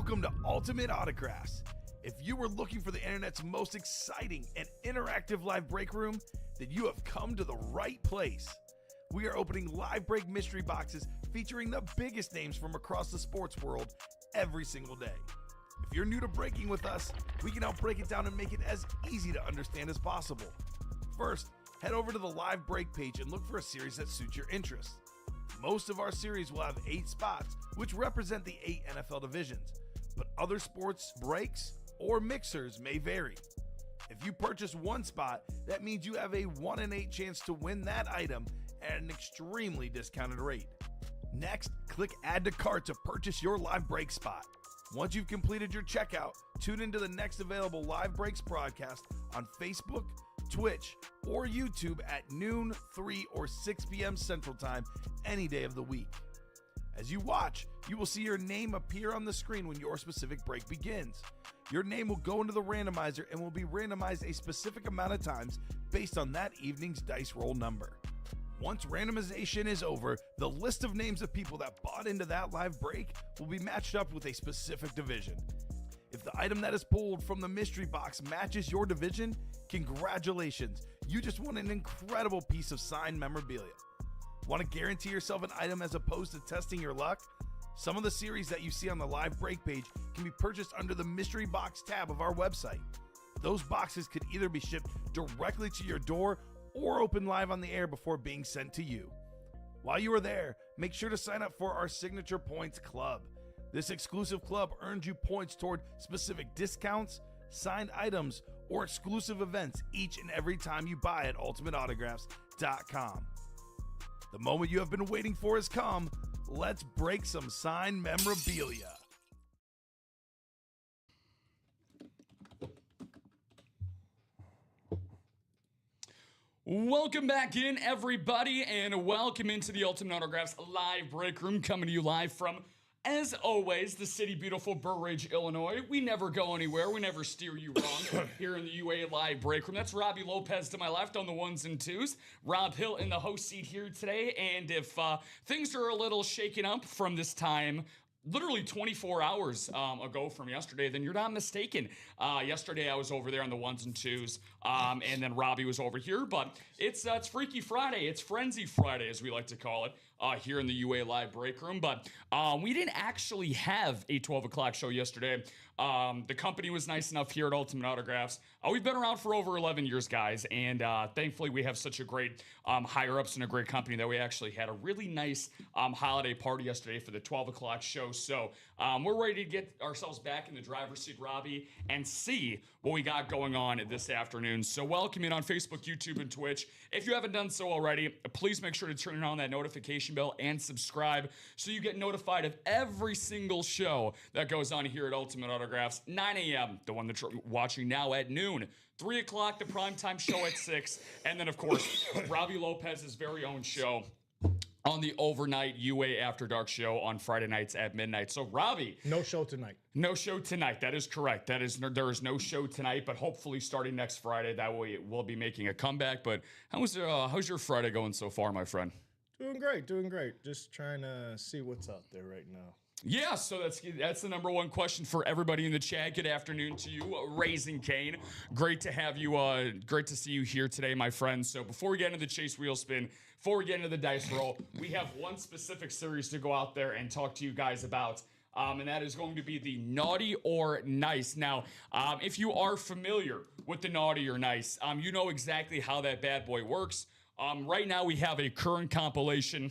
Welcome to Ultimate Autographs. If you were looking for the internet's most exciting and interactive live break room, then you have come to the right place. We are opening live break mystery boxes featuring the biggest names from across the sports world every single day. If you're new to breaking with us, we can help break it down and make it as easy to understand as possible. First, head over to the live break page and look for a series that suits your interests. Most of our series will have 8 spots, which represent the 8 NFL divisions, but other sports breaks or mixers may vary. If you purchase one spot, that means you have a 1 in 8 chance to win that item at an extremely discounted rate. Next, click Add to Cart to purchase your live break spot. Once you've completed your checkout, tune into the next available live breaks broadcast on Facebook, Twitch, or YouTube at noon, 3, or 6 p.m. Central Time any day of the week. As you watch, you will see your name appear on the screen when your specific break begins. Your name will go into the randomizer and will be randomized a specific amount of times based on that evening's dice roll number. Once randomization is over, the list of names of people that bought into that live break will be matched up with a specific division. If the item that is pulled from the mystery box matches your division, congratulations, you just won an incredible piece of signed memorabilia. Want to guarantee yourself an item as opposed to testing your luck? Some of the series that you see on the live break page can be purchased under the mystery box tab of our website. Those boxes could either be shipped directly to your door or open live on the air before being sent to you. While you are there, make sure to sign up for our Signature Points Club. This exclusive club earns you points toward specific discounts, signed items, or exclusive events each and every time you buy at ultimateautographs.com. The moment you have been waiting for has come. Let's break some signed memorabilia. Welcome back in, everybody, and welcome into the Ultimate Autographs live break room, coming to you live from, as always, the city beautiful Burr Ridge, Illinois. We never go anywhere. We never steer you wrong here in the UA live break room. That's Robbie Lopez to my left on the ones and twos. Rob Hill in the host seat here today. And if things are a little shaken up from this time, literally 24 hours ago from yesterday, then you're not mistaken. Yesterday I was over there on the ones and twos, and then Robbie was over here. But it's Freaky Friday. It's Frenzy Friday, as we like to call it, here in the UA Live break room. But we didn't actually have a 12 o'clock show yesterday. The company was nice enough here at Ultimate Autographs. We've been around for over 11 years, guys, and thankfully we have such a great higher-ups and a great company that we actually had a really nice holiday party yesterday for the 12 o'clock show. So we're ready to get ourselves back in the driver's seat, Robbie, and see what we got going on this afternoon. So welcome in on Facebook, YouTube, and Twitch. If you haven't done so already, please make sure to turn on that notification bell and subscribe so you get notified of every single show that goes on here at Ultimate Autographs. 9 a.m., the one that you're watching now at noon. 3 o'clock, the primetime show at 6. And then, of course, Robbie Lopez's very own show on the overnight UA After Dark show on Friday nights at midnight. So, Robbie. No show tonight. No show tonight. That is correct. There is no show tonight, but hopefully starting next Friday, that way we'll be making a comeback. But how's your Friday going so far, my friend? Doing great. Just trying to see what's out there right now. Yeah, so that's the number one question for everybody in the chat. Good afternoon to you, Raising Cane. Great to have you. Great to see you here today, my friends. So before we get into the chase wheel spin, before we get into the dice roll, we have one specific series to go out there and talk to you guys about. And that is going to be the Naughty or Nice. Now, if you are familiar with the Naughty or Nice, you know exactly how that bad boy works. Right now, we have a current compilation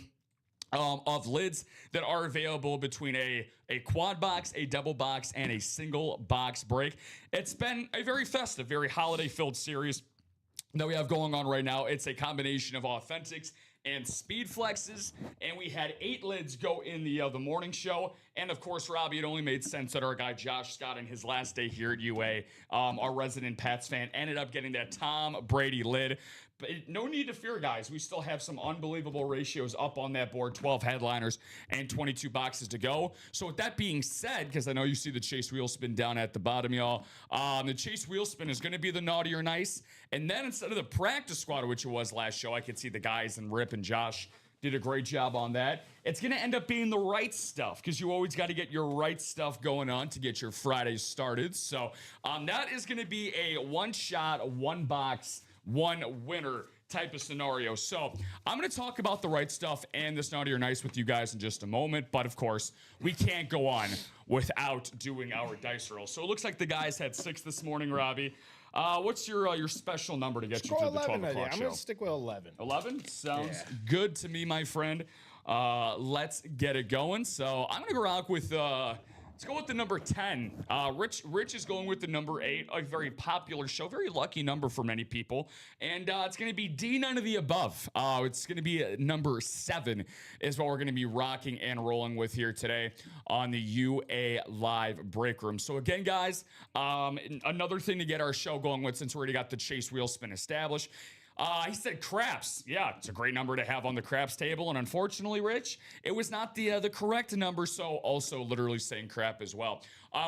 of lids that are available between a quad box, a double box, and a single box break. It's been a very festive, very holiday-filled series that we have going on right now. It's a combination of authentics and speed flexes, and we had 8 lids go in the morning show. And of course, Robbie, it only made sense that our guy Josh Scott, in his last day here at UA, our resident Pats fan, ended up getting that Tom Brady lid. But no need to fear, guys. We still have some unbelievable ratios up on that board, 12 headliners and 22 boxes to go. So with that being said, because I know you see the chase wheel spin down at the bottom, y'all, the chase wheel spin is going to be the Naughty or Nice. And then instead of the practice squad, which it was last show, I could see the guys and Rip and Josh did a great job on that. It's going to end up being the right stuff because you always got to get your right stuff going on to get your Fridays started. So that is going to be a one shot, one box, one winner type of scenario. So I'm going to talk about the right stuff and this Naughty or Nice with you guys in just a moment. But of course, we can't go on without doing our dice roll. So it looks like the guys had 6 this morning, Robbie. What's your special number to get you to the 12 o'clock show? I'm going to stick with 11. 11? Sounds good to me, my friend. Let's get it going. So I'm going to rock with... let's go with the number 10. Rich is going with the number 8, a very popular show, very lucky number for many people. And it's going to be D, none of the above. It's going to be number 7 is what we're going to be rocking and rolling with here today on the UA Live Break Room. So again, guys, another thing to get our show going with, since we already got the chase wheel spin established. He said craps. Yeah, it's a great number to have on the craps table. And unfortunately, Rich, it was not the correct number. So also literally saying crap as well.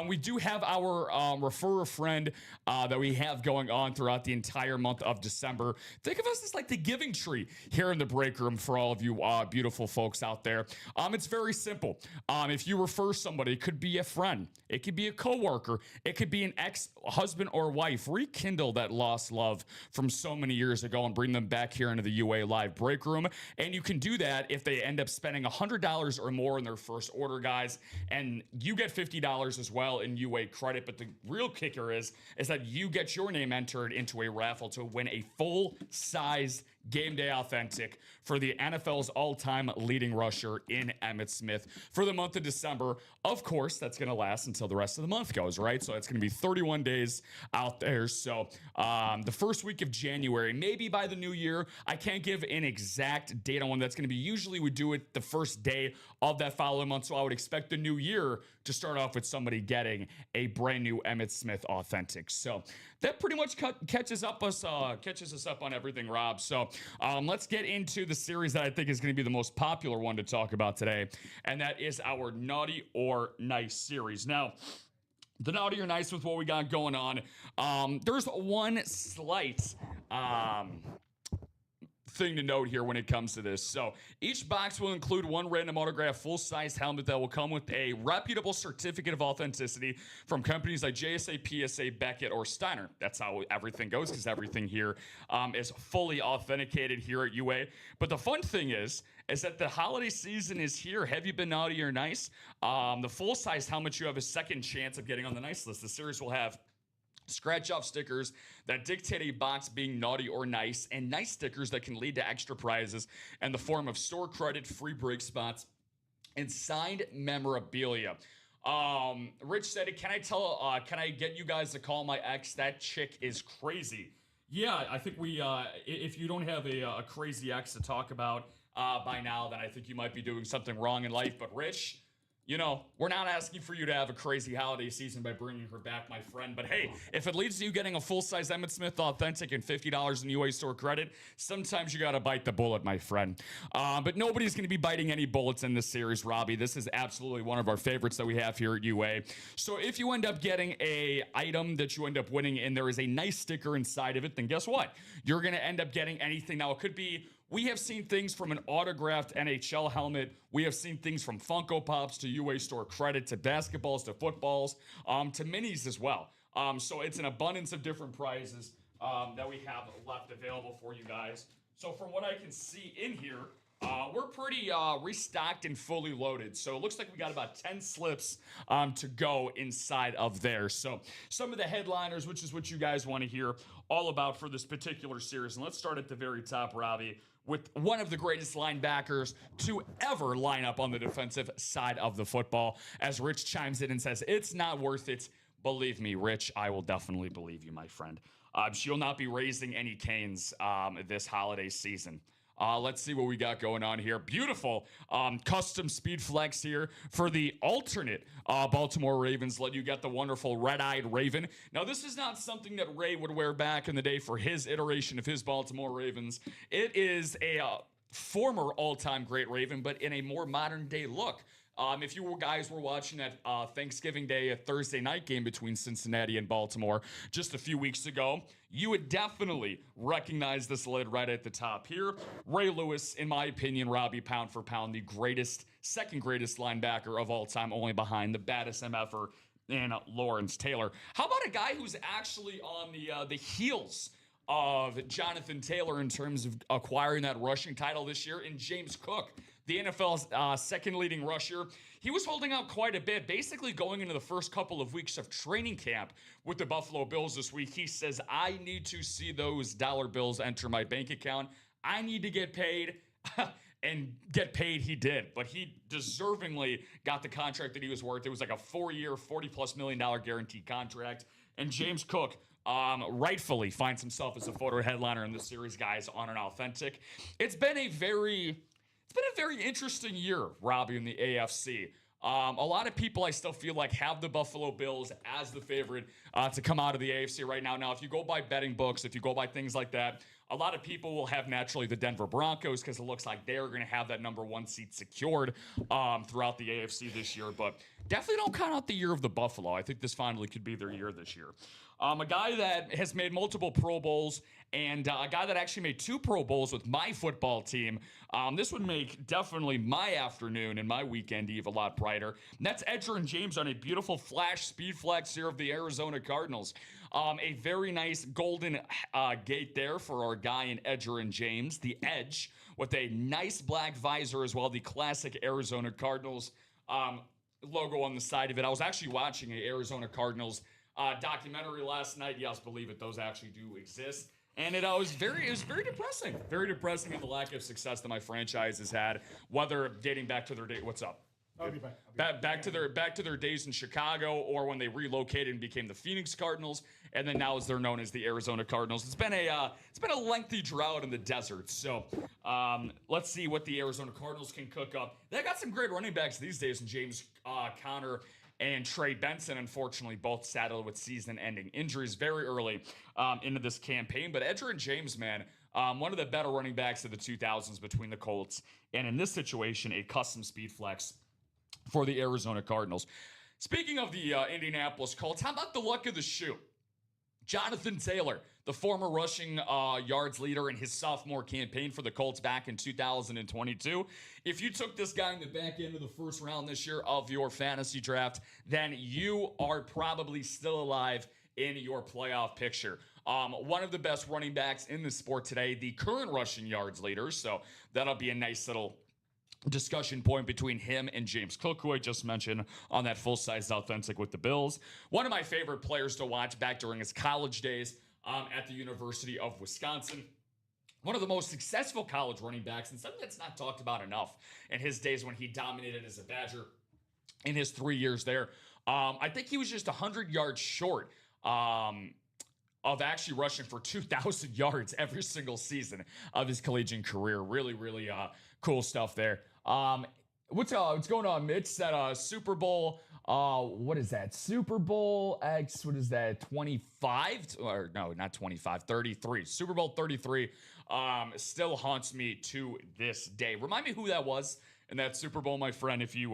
We do have our refer a friend that we have going on throughout the entire month of December. Think of us as like the giving tree here in the break room for all of you beautiful folks out there. It's very simple. If you refer somebody, it could be a friend. It could be a coworker. It could be an ex-husband or wife. Rekindle that lost love from so many years ago and bring them back here into the UA Live Break Room. And you can do that if they end up spending $100 or more in their first order, guys. And you get $50 as well in UA credit. But the real kicker is that you get your name entered into a raffle to win a full-size Game Day Authentic for the NFL's all-time leading rusher in Emmitt Smith for the month of December. Of course, that's going to last until the rest of the month goes, right? So it's going to be 31 days out there. So the first week of January, maybe by the new year. I can't give an exact date on when that's going to be. Usually we do it the first day of that following month. So I would expect the new year to start off with somebody getting a brand new Emmitt Smith Authentic. So that pretty much catches us up on everything, Rob. So let's get into the series that I think is going to be the most popular one to talk about today, and that is our Naughty or Nice series. Now, the Naughty or Nice with what we got going on, there's one slight thing to note here when it comes to this. So each box will include one random autograph full-size helmet that will come with a reputable certificate of authenticity from companies like JSA, PSA, Beckett, or Steiner. That's how everything goes, because everything here is fully authenticated here at UA. But the fun thing is that the holiday season is here. Have you been naughty or nice? The full-size helmet, you have a second chance of getting on the nice list. The series will have scratch-off stickers that dictate a box being naughty or nice, and nice stickers that can lead to extra prizes in the form of store credit, free break spots, and signed memorabilia. Rich said it. Can I get you guys to call my ex? That chick is crazy. Yeah, I think we, if you don't have a crazy ex to talk about by now, then I think you might be doing something wrong in life. But Rich, you know, we're not asking for you to have a crazy holiday season by bringing her back, my friend. But hey, if it leads to you getting a full-size Emmitt Smith Authentic and $50 in UA store credit, sometimes you got to bite the bullet, my friend. But nobody's going to be biting any bullets in this series, Robbie. This is absolutely one of our favorites that we have here at UA. So if you end up getting a item that you end up winning and there is a nice sticker inside of it, then guess what? You're going to end up getting anything. Now, it could be... We have seen things from an autographed NHL helmet. We have seen things from Funko Pops to UA store credit to basketballs to footballs to minis as well. So it's an abundance of different prizes that we have left available for you guys. So from what I can see in here, we're pretty restocked and fully loaded. So it looks like we got about 10 slips to go inside of there. So some of the headliners, which is what you guys want to hear all about for this particular series. And let's start at the very top, Robbie, with one of the greatest linebackers to ever line up on the defensive side of the football. As Rich chimes in and says, it's not worth it. Believe me, Rich, I will definitely believe you, my friend. She'll not be raising any canes this holiday season. Let's see what we got going on here. Beautiful custom speed flex here for the alternate Baltimore Ravens. Let you get the wonderful red-eyed Raven. Now, this is not something that Ray would wear back in the day for his iteration of his Baltimore Ravens. It is a former all-time great Raven, but in a more modern-day look. If you guys were watching that Thanksgiving Day, Thursday night game between Cincinnati and Baltimore just a few weeks ago, you would definitely recognize this lid right at the top here. Ray Lewis, in my opinion, Robbie, pound for pound, the second greatest linebacker of all time, only behind the baddest MFer and Lawrence Taylor. How about a guy who's actually on the heels of Jonathan Taylor in terms of acquiring that rushing title this year, in James Cook, the NFL's second leading rusher? He was holding out quite a bit, basically going into the first couple of weeks of training camp with the Buffalo Bills this week. He says, I need to see those dollar bills enter my bank account. I need to get paid. And get paid he did, but he deservingly got the contract that he was worth. It was like a 4-year, $40+ million guaranteed contract. And James Cook rightfully finds himself as a photo headliner in this series, guys, on an authentic. It's been a very interesting year, Robbie, in the AFC. A lot of people, I still feel like, have the Buffalo Bills as the favorite to come out of the AFC right now. Now, if you go by betting books, if you go by things like that, a lot of people will have naturally the Denver Broncos because it looks like they're going to have that number 1 seat secured throughout the AFC this year. But definitely don't count out the year of the Buffalo. I think this finally could be their year this year. A guy that has made multiple Pro Bowls and a guy that actually made 2 Pro Bowls with my football team. This would make definitely my afternoon and my weekend eve a lot brighter. And that's Edgerrin James on a beautiful flash speed flex here of the Arizona Cardinals. A very nice golden gate there for our guy in Edgerrin James, the Edge, with a nice black visor as well, the classic Arizona Cardinals logo on the side of it. I was actually watching a Arizona Cardinals documentary last night. Yes, believe it, those actually do exist. And it was very depressing. Very depressing in the lack of success that my franchise has had, whether dating back to their day. What's up? I'll be back. Back to their days in Chicago, or when they relocated and became the Phoenix Cardinals, and then now as they're known as the Arizona Cardinals. It's been a lengthy drought in the desert. So let's see what the Arizona Cardinals can cook up. They got some great running backs these days in James Conner and Trey Benson. Unfortunately, both saddled with season-ending injuries very early into this campaign. But Edgerrin James, man, one of the better running backs of the 2000s between the Colts, and in this situation, a custom speed flex for the Arizona Cardinals. Speaking of the Indianapolis Colts, how about the luck of the shoe? Jonathan Taylor, the former rushing yards leader in his sophomore campaign for the Colts back in 2022. If you took this guy in the back end of the first round this year of your fantasy draft, then you are probably still alive in your playoff picture. One of the best running backs in the sport today, the current rushing yards leader. So that'll be a nice little discussion point between him and James Cook, who I just mentioned on that full-size authentic with the Bills. One of my favorite players to watch back during his college days at the University of Wisconsin. One of the most successful college running backs, and something that's not talked about enough in his days when he dominated as a Badger in his 3 years there. I think he was just 100 yards short of actually rushing for 2,000 yards every single season of his collegiate career. Really, really cool stuff there. What's going on, Mitch? That Super Bowl, what is that? Super Bowl X, what is that, 25? Or no, not 25, 33. Super Bowl 33 still haunts me to this day. Remind me who that was in that Super Bowl, my friend, if you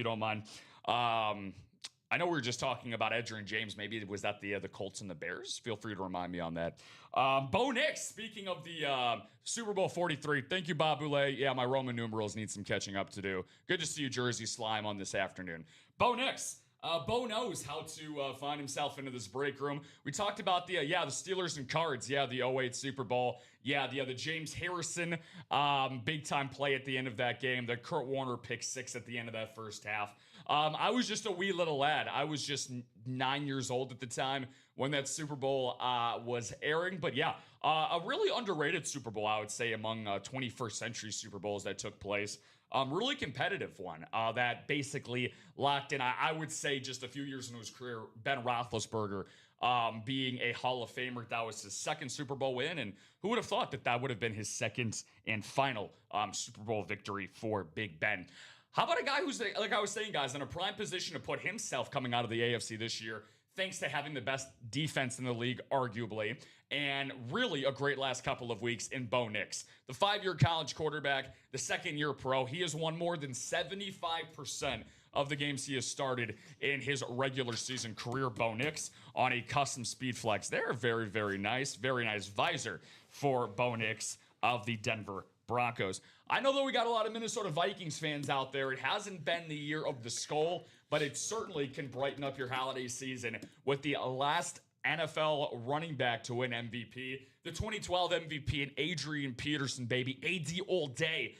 don't mind. I know we were just talking about Edgerrin James. Maybe was that the Colts and the Bears? Feel free to remind me on that. Bo Nix, speaking of the Super Bowl 43. Thank you, Bob Boulay. Yeah, my Roman numerals need some catching up to do. Good to see you, Jersey Slime, on this afternoon. Bo Nix. Bo knows how to find himself into this break room. We talked about the Steelers and Cards. Yeah, the 08 Super Bowl. Yeah, the James Harrison big-time play at the end of that game. The Kurt Warner pick 6 at the end of that first half. I was just a wee little lad. I was just 9 years old at the time when that Super Bowl was airing. But yeah, a really underrated Super Bowl, I would say, among 21st century Super Bowls that took place. Really competitive one that basically locked in, I would say, just a few years into his career, Ben Roethlisberger being a Hall of Famer. That was his second Super Bowl win, and who would have thought that would have been his second and final Super Bowl victory for Big Ben? How about a guy who's, like I was saying, guys, in a prime position to put himself coming out of the AFC this year, thanks to having the best defense in the league, arguably, and really a great last couple of weeks in Bo Nix. The 5-year college quarterback, the 2nd-year pro, he has won more than 75% of the games he has started in his regular season career. Bo Nix on a custom speed flex. They're very, very nice visor for Bo Nix of the Denver Broncos. I know that we got a lot of Minnesota Vikings fans out there. It hasn't been the year of the skull, but it certainly can brighten up your holiday season with the last NFL running back to win MVP, the 2012 MVP, and Adrian Peterson, baby. AD all day.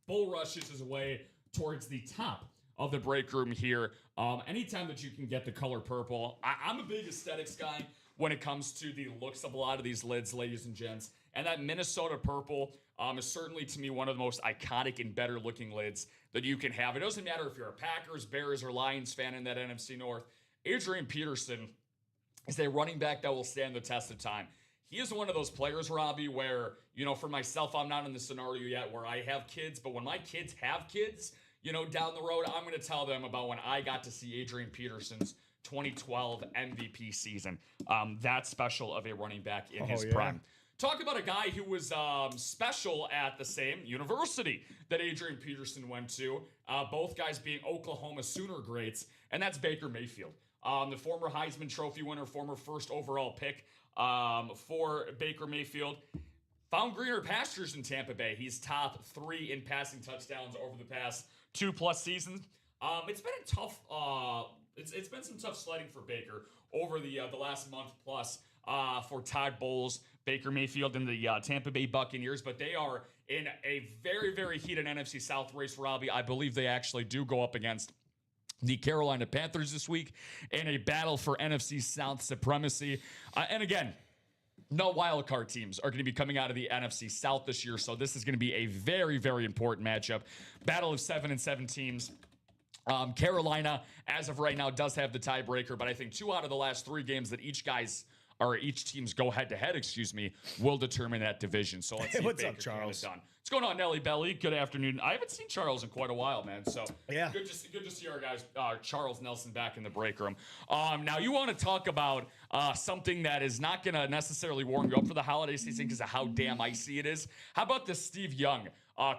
Bull rushes his way towards the top of the break room here. Anytime that you can get the color purple, I'm a big aesthetics guy when it comes to the looks of a lot of these lids, ladies and gents. And that Minnesota purple is certainly, to me, one of the most iconic and better looking lids that you can have. It doesn't matter if you're a Packers, Bears, or Lions fan in that NFC North. Adrian Peterson is a running back that will stand the test of time. He is one of those players, Robbie, where, for myself, I'm not in the scenario yet where I have kids, but when my kids have kids, down the road, I'm going to tell them about when I got to see Adrian Peterson's 2012 MVP season. That special of a running back in his prime. Talk about a guy who was special at the same university that Adrian Peterson went to, both guys being Oklahoma Sooner greats, and that's Baker Mayfield. The former Heisman Trophy winner, former first overall pick for Baker Mayfield. Found greener pastures in Tampa Bay. He's top 3 in passing touchdowns over the past 2+ seasons. It's been a tough. It's been some tough sledding for Baker over the last month plus for Todd Bowles, Baker Mayfield, and the Tampa Bay Buccaneers. But they are in a very, very heated NFC South race, Robbie. I believe they actually do go up against the Carolina Panthers this week in a battle for NFC South supremacy. And again, no wild card teams are going to be coming out of the NFC South this year, so this is going to be a very, very important matchup. Battle of 7-7 teams. Carolina, as of right now, does have the tiebreaker, but I think 2 out of the last 3 games that each team's go head-to-head, will determine that division. So let's see what's if Baker up, Charles? Done. What's going on, Nelly Belly? Good afternoon. I haven't seen Charles in quite a while, man. So yeah, good to see our guys, Charles Nelson, back in the break room. Now you want to talk about something that is not going to necessarily warm you up for the holiday season because of how damn icy it is. How about the Steve Young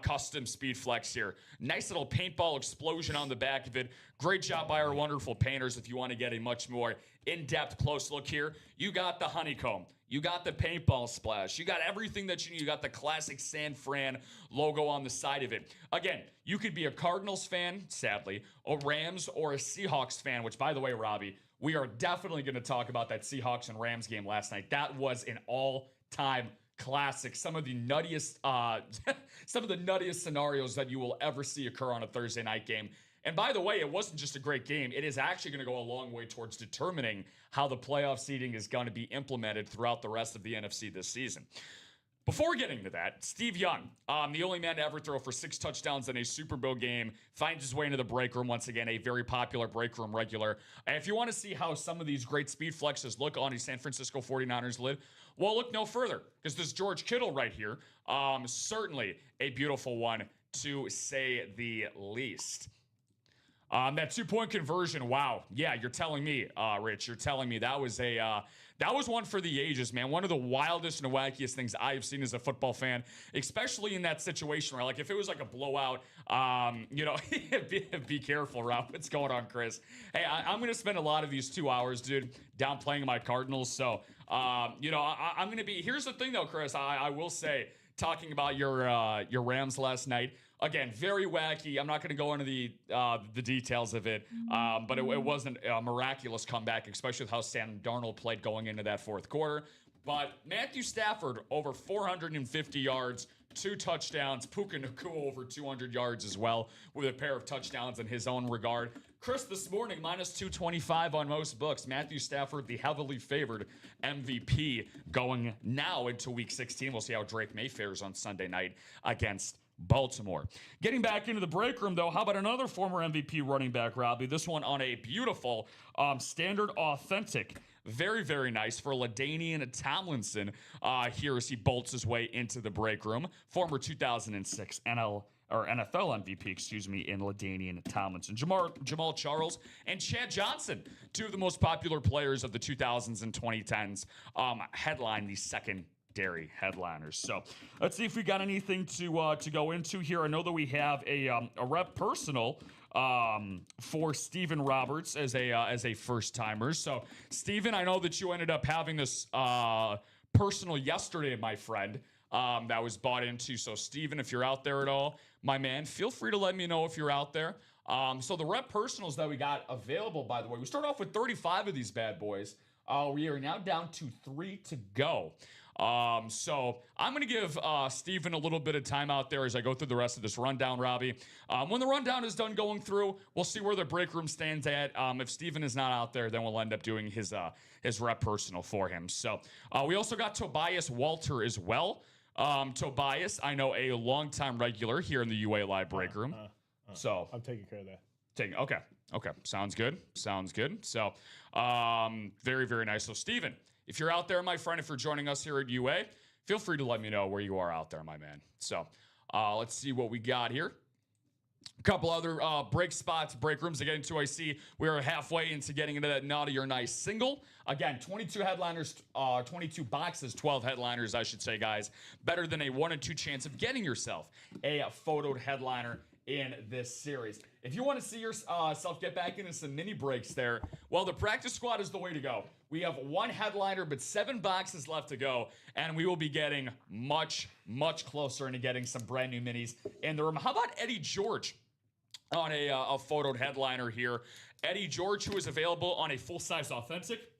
custom speed flex here? Nice little paintball explosion on the back of it. Great job by our wonderful painters. If you want to get a much more in-depth close look here, you got the honeycomb. You got the paintball splash. You got everything that you need. You got the classic San Fran logo on the side of it. Again, you could be a Cardinals fan, sadly, a Rams, or a Seahawks fan, which, by the way, Robbie, we are definitely going to talk about that Seahawks and Rams game last night. That was an all-time classic. Some of the nuttiest scenarios that you will ever see occur on a Thursday night game. And by the way, it wasn't just a great game. It is actually going to go a long way towards determining how the playoff seeding is going to be implemented throughout the rest of the NFC this season. Before getting to that, Steve Young, the only man to ever throw for 6 touchdowns in a Super Bowl game, finds his way into the break room once again, a very popular break room regular. And if you want to see how some of these great speed flexes look on a San Francisco 49ers lid, well, look no further, because this George Kittle right here, certainly a beautiful one, to say the least. That 2-point conversion, wow. Yeah, you're telling me, Rich, you're telling me that was one for the ages, man. One of the wildest and wackiest things I have seen as a football fan, especially in that situation where, like, if it was like a blowout, be careful, Rob. What's going on, Chris? Hey, I'm going to spend a lot of these 2 hours, dude, down playing my Cardinals. So, I'm going to be, here's the thing though, Chris, I will say, talking about your Rams last night, again, very wacky. I'm not going to go into the details of it, but it wasn't a miraculous comeback, especially with how Sam Darnold played going into that 4th quarter. But Matthew Stafford, over 450 yards, 2 touchdowns. Puka Nacua over 200 yards as well, with a pair of touchdowns in his own regard. Chris, this morning, minus 225 on most books. Matthew Stafford, the heavily favored MVP, going now into Week 16. We'll see how Drake May fares on Sunday night against Baltimore. Getting back into the break room, though, how about another former MVP running back, Robbie? This one on a beautiful standard authentic. Very, very nice for LaDainian Tomlinson here as he bolts his way into the break room. Former 2006 or NFL MVP, excuse me, in LaDainian Tomlinson. Jamal Charles and Chad Johnson, two of the most popular players of the 2000s and 2010s, headline the secondary headliners. So let's see if we got anything to go into here. I know that we have a rep personal for Steven Roberts as a first timer. So Steven, I know that you ended up having this personal yesterday, my friend. That was bought into. So, Steven, if you're out there at all, my man, feel free to let me know if you're out there. So the rep personals that we got available, by the way, we start off with 35 of these bad boys. We are now down to 3 to go. So I'm going to give Steven a little bit of time out there as I go through the rest of this rundown, Robbie. When the rundown is done going through, we'll see where the break room stands at. If Steven is not out there, then we'll end up doing his rep personal for him. So we also got Tobias Walter as well. Tobias, I know, a longtime regular here in the UA Live break room. So I'm taking care of that. Okay. Sounds good. So, very, very nice. So, Steven, if you're out there, my friend, if you're joining us here at UA, feel free to let me know where you are out there, my man. So, let's see what we got here. A couple other break rooms to get into. I see we're halfway into getting into that naughty or nice single. Again, 22 headliners, 22 boxes, 12 headliners, I should say, guys. Better than a 1 in 2 chance of getting yourself a photoed headliner in this series. If you want to see yourself get back into some mini breaks there, well, the practice squad is the way to go. We have 1 headliner, but 7 boxes left to go, and we will be getting much, much closer into getting some brand new minis in the room. How about Eddie George on a photoed headliner here? Eddie George, who is available on a full-size authentic,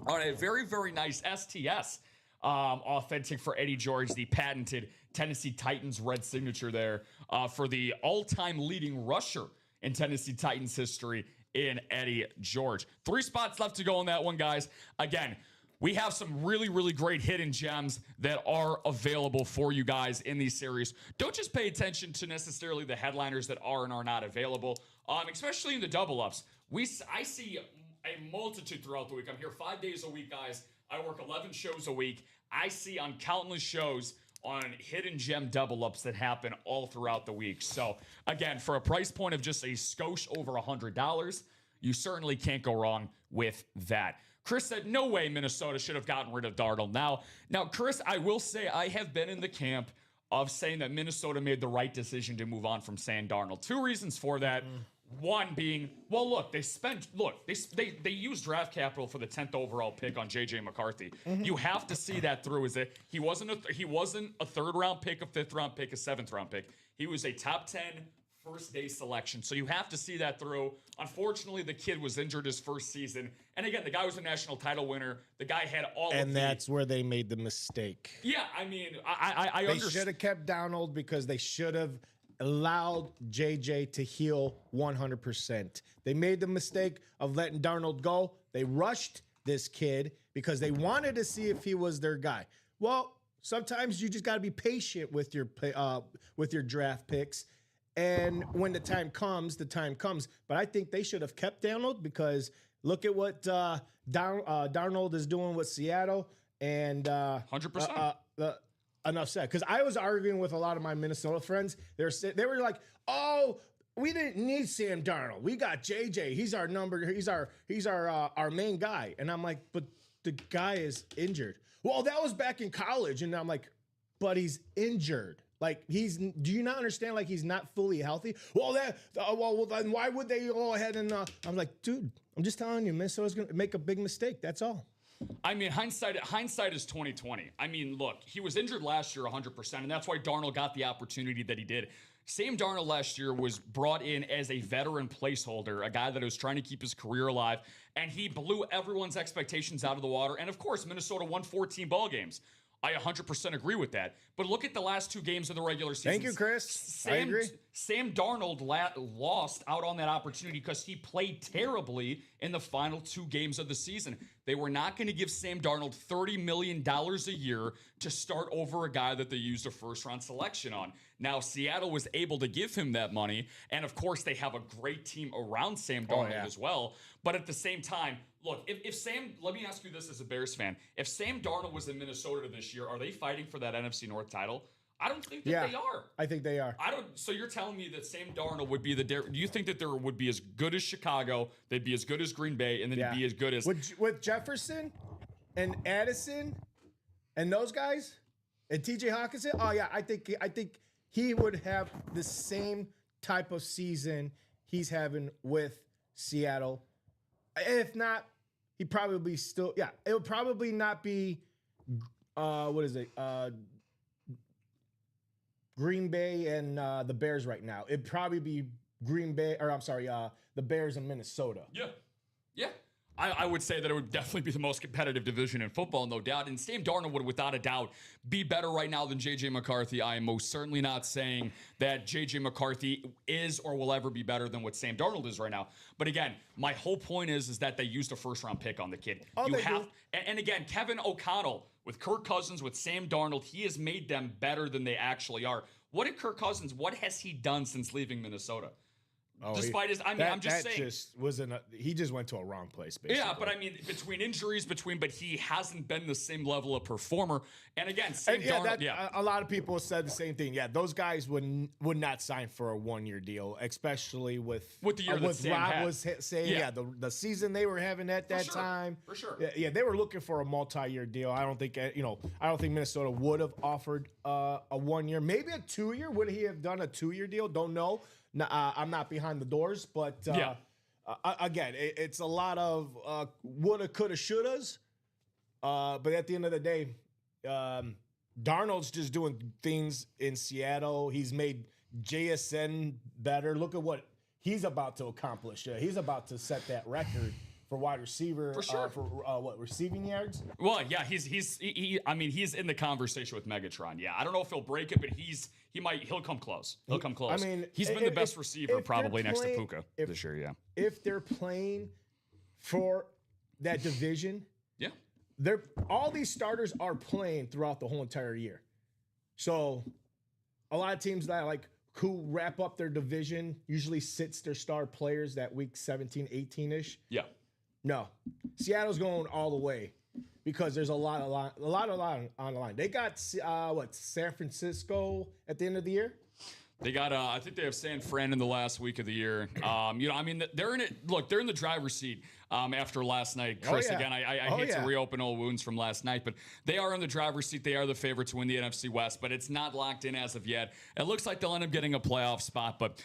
on a very, very nice STS authentic for Eddie George, the patented Tennessee Titans red signature there for the all-time leading rusher in Tennessee Titans history in Eddie George. 3 spots left to go on that one, guys. Again, we have some really, really great hidden gems that are available for you guys in these series. Don't just pay attention to necessarily the headliners that are and are not available, especially in the double-ups. I see a multitude throughout the week. I'm here 5 days a week, guys. I work 11 shows a week. I see on countless shows on hidden gem double-ups that happen all throughout the week. So, again, for a price point of just a skosh over $100, you certainly can't go wrong with that. Chris said, no way Minnesota should have gotten rid of Darnold. Now, Chris, I will say I have been in the camp of saying that Minnesota made the right decision to move on from Sam Darnold. 2 reasons for that. One being, well, look, they used draft capital for the 10th overall pick on J.J. McCarthy. You have to see that through. Is that he wasn't a 3rd round pick, a 5th round pick, a 7th round pick. He was a top 10 first day selection. So you have to see that through. Unfortunately, the kid was injured his first season. And again, the guy was a national title winner. The guy had all and that's where they made the mistake. Yeah, I mean, I They should have kept Donald because they should have allowed JJ to heal 100%. They made the mistake of letting Darnold go. They rushed this kid because they wanted to see if he was their guy. Well, sometimes you just got to be patient with your draft picks. And when the time comes, the time comes. But I think they should have kept Darnold because look at what Darnold is doing with Seattle. And 100%. Enough said. Because I was arguing with a lot of my Minnesota friends. They were like, "Oh, we didn't need Sam Darnold. We got JJ. He's our our main guy." And I'm like, "But the guy is injured." Well, that was back in college, and I'm like, "But he's injured. Like do you not understand? Like he's not fully healthy." Well, then why would they go ahead and? I'm like, dude, I'm just telling you, Minnesota's gonna make a big mistake. That's all. I mean, hindsight is 20/20. I mean, look, he was injured last year 100%, and that's why Darnold got the opportunity that he did. Sam Darnold last year was brought in as a veteran placeholder, a guy that was trying to keep his career alive, and he blew everyone's expectations out of the water. And of course, Minnesota won 14 ball games. I 100% agree with that. But look at the last 2 games of the regular season. Thank you, Chris. I agree. Sam Darnold lost out on that opportunity because he played terribly in the final 2 games of the season. They were not going to give Sam Darnold $30 million a year to start over a guy that they used a 1st-round selection on. Now, Seattle was able to give him that money, and of course, they have a great team around Sam Darnold as well. But at the same time, look, if Sam, let me ask you this as a Bears fan. If Sam Darnold was in Minnesota this year, are they fighting for that NFC North title? I don't think that they are. I think they are. So you're telling me that Sam Darnold would be do you think that there would be as good as Chicago, they'd be as good as Green Bay, and then he'd be as good as with Jefferson and Addison and those guys and TJ Hawkinson? Oh yeah, I think he would have the same type of season he's having with Seattle. If not, he probably still it would probably not be Green Bay and the Bears right now. It'd probably be the Bears in Minnesota. Yeah. I would say that it would definitely be the most competitive division in football, no doubt. And Sam Darnold would, without a doubt, be better right now than J.J. McCarthy. I am most certainly not saying that J.J. McCarthy is or will ever be better than what Sam Darnold is right now. But again, my whole point is that they used a first-round pick on the kid. And again, Kevin O'Connell, with Kirk Cousins, with Sam Darnold, he has made them better than they actually are. What has he done since leaving Minnesota? Despite I'm just saying. He just went to a wrong place, basically. Yeah, but I mean, between injuries, but he hasn't been the same level of performer. And again, a lot of people said the same thing. Yeah, those guys would not sign for a 1-year deal, especially with the year that Sam Rob had. was saying. The season they were having at that time. For sure. Yeah, they were looking for a multi-year deal. I don't think Minnesota would have offered a 1 year, maybe a 2 year. Would he have done a 2-year deal? Don't know. I'm not behind the doors, but again, it's a lot of woulda, coulda, shouldas. But at the end of the day, Darnold's just doing things in Seattle. He's made JSN better. Look at what he's about to accomplish. He's about to set that record for wide receiver, for sure. Receiving yards. Well, yeah, he's in the conversation with Megatron. Yeah, I don't know if he'll break it, but he'll come close. He'll come close. I mean, he's been the best receiver probably next to Puka this year. Yeah, if they're playing for that division, all these starters are playing throughout the whole entire year. So, a lot of teams that who wrap up their division usually sits their star players that week 17, 18-ish. Yeah. No, Seattle's going all the way because there's a lot on the line. They got San Francisco at the end of the year. They got I think they have San Fran in the last week of the year. They're in it. Look, they're in the driver's seat after last night. Chris, again, I hate to reopen old wounds from last night, but they are in the driver's seat. They are the favorite to win the NFC West, but it's not locked in as of yet. It looks like they'll end up getting a playoff spot, but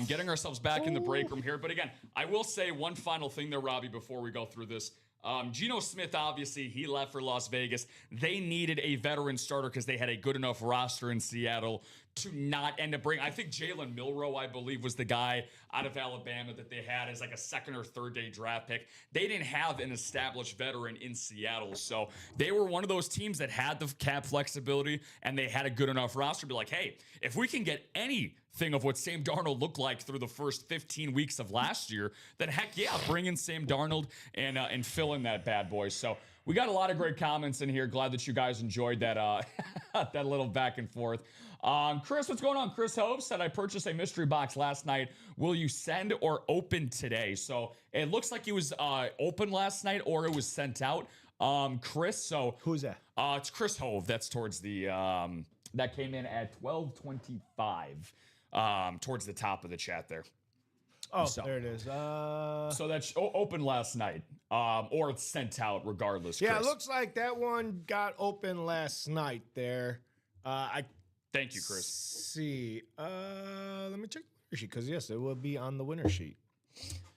getting ourselves back in the break room here. But again, I will say one final thing there, Robbie, before we go through this. Geno Smith, obviously, he left for Las Vegas. They needed a veteran starter because they had a good enough roster in Seattle to not end up bringing. I think Jalen Milroe, I believe, was the guy out of Alabama that they had as a second or third day draft pick. They didn't have an established veteran in Seattle. So they were one of those teams that had the cap flexibility and they had a good enough roster to be like, hey, if we can get anything of what Sam Darnold looked like through the first 15 weeks of last year, then heck yeah, bring in Sam Darnold and fill in that bad boy. So we got a lot of great comments in here. Glad that you guys enjoyed that that little back and forth. Chris, what's going on? Chris Hope said, I purchased a mystery box last night. Will you send or open today? So it looks like it was open last night or it was sent out. Chris, so who's that? It's Chris Hove. That's towards the that came in at 12:25. Towards the top of the chat there. Oh, so, there it is. So that's open last night, or it's sent out regardless. Yeah, Chris. It looks like that one got open last night there. Thank you, Chris. See, let me check the winner sheet because yes, it will be on the winner sheet.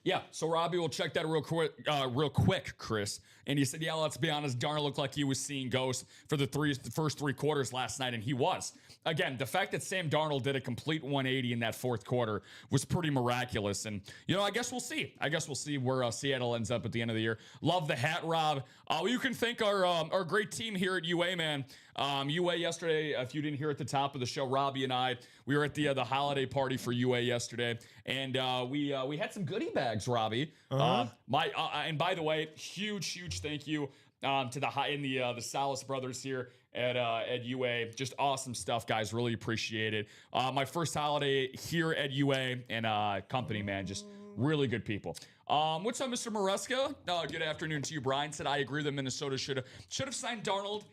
Yeah, so Robbie will check that real quick, Chris. And he said, yeah, let's be honest, Darnold looked like he was seeing ghosts for the first three quarters last night, and he was. Again, the fact that Sam Darnold did a complete 180 in that fourth quarter was pretty miraculous. And, I guess we'll see. I guess we'll see where Seattle ends up at the end of the year. Love the hat, Rob. You can thank our great team here at UA, man. UA yesterday, if you didn't hear at the top of the show, Robbie and I, we were at the holiday party for UA yesterday, and we had some goodie bags, Robbie. And by the way, huge thank you to the Salas brothers here at UA. Just awesome stuff, guys. Really appreciate it. My first holiday here at UA and company, man. Just really good people. What's up, Mr. Maresca? Good afternoon to you. Brian said, I agree that Minnesota should have signed Darnold.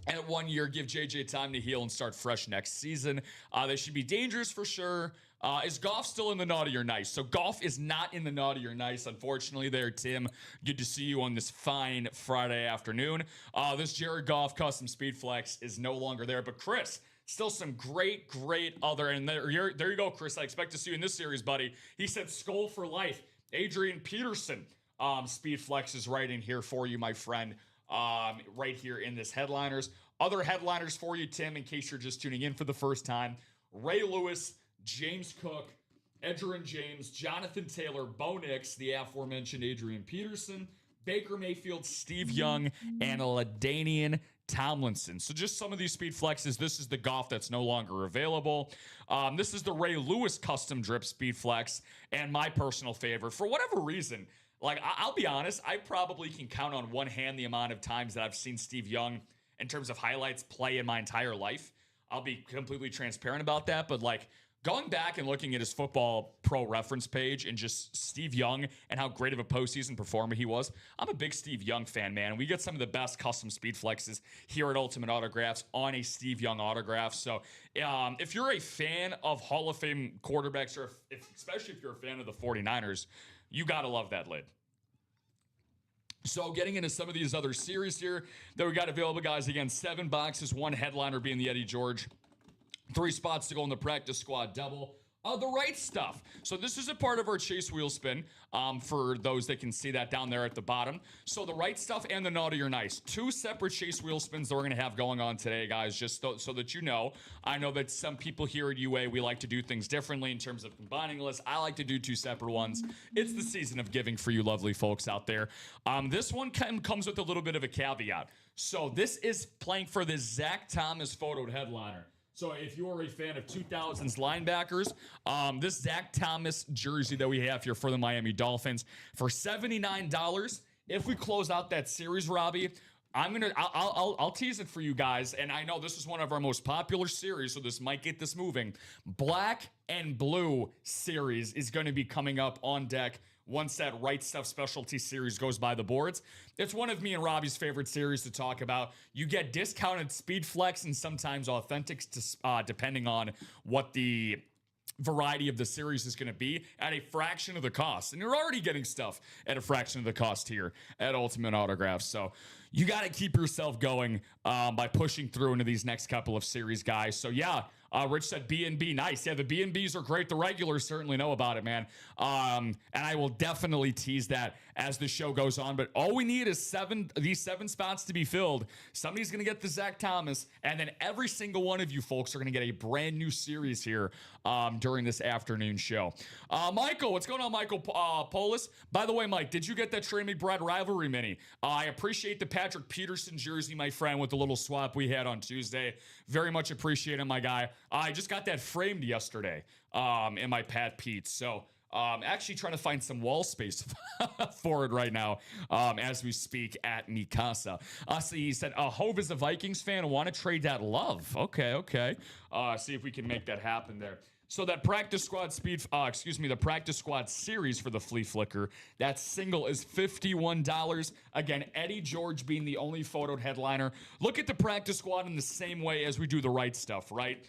At 1 year, give JJ time to heal and start fresh next season. They should be dangerous for sure. Is Goff still in the naughty or nice? So Goff is not in the naughty or nice, unfortunately there, Tim. Good to see you on this fine Friday afternoon. This Jared Goff custom speed flex is no longer there. But Chris, still some great other. And there you go, Chris. I expect to see you in this series, buddy. He said skull for life. Adrian Peterson. Speed flex is right in here for you, my friend. Right here in this headliners. Other headliners for you, Tim, in case you're just tuning in for the first time. Ray Lewis, James Cook, Edgerrin James, Jonathan Taylor, Bo Nix, the aforementioned Adrian Peterson, Baker Mayfield, Steve Young, and LaDainian Tomlinson. So just some of these speed flexes. This is the Goff that's no longer available. This is the Ray Lewis custom drip speed flex, and my personal favorite. For whatever reason, like, I'll be honest, I probably can count on one hand the amount of times that I've seen Steve Young in terms of highlights play in my entire life. I'll be completely transparent about that. But, like, going back and looking at his Football Pro reference page and just Steve Young and how great of a postseason performer he was, I'm a big Steve Young fan, man. We get some of the best custom speed flexes here at Ultimate Autographs on a Steve Young autograph. So if you're a fan of Hall of Fame quarterbacks, or especially if you're a fan of the 49ers, you got to love that lid. So getting into some of these other series here that we got available, guys. Again, 7 boxes, 1 headliner being the Eddie George. 3 spots to go in the practice squad double. The right stuff. So this is a part of our chase wheel spin for those that can see that down there at the bottom. So the right stuff and the naughty or nice. 2 separate chase wheel spins that we're going to have going on today, guys, just so that you know. I know that some people here at UA, we like to do things differently in terms of combining lists. I like to do 2 separate ones. It's the season of giving for you lovely folks out there. This one comes with a little bit of a caveat. So this is playing for the Zach Thomas photoed headliner. So if you are a fan of 2000s linebackers, this Zach Thomas jersey that we have here for the Miami Dolphins for $79. If we close out that series, Robbie, I'll tease it for you guys. And I know this is one of our most popular series, so this might get this moving. Black and Blue series is going to be coming up on deck once that Right Stuff specialty series goes by the boards. It's one of me and Robbie's favorite series to talk about. You get discounted speed flex and sometimes authentics, depending on what the variety of the series is going to be, at a fraction of the cost. And you're already getting stuff at a fraction of the cost here at Ultimate Autographs. So you got to keep yourself going by pushing through into these next couple of series, guys. So yeah, Rich said B&B, nice. Yeah, the B&Bs are great. The regulars certainly know about it, man. And I will definitely tease that as the show goes on. But all we need is these 7 spots to be filled. Somebody's going to get the Zach Thomas, and then every single one of you folks are going to get a brand new series here during this afternoon show. Michael, what's going on, Michael Polis? By the way, Mike, did you get that Trey McBride rivalry mini? I appreciate the Patrick Peterson jersey, my friend, with the little swap we had on Tuesday. Very much appreciate it, my guy. I just got that framed yesterday in my Pat Pete. So actually trying to find some wall space for it right now as we speak at Mikasa. So he said, Hove is a Vikings fan. Want to trade that love. Okay. See if we can make that happen there. So that practice squad the practice squad series for the Flea Flicker, that single is $51. Again, Eddie George being the only photoed headliner. Look at the practice squad in the same way as we do the right stuff, right?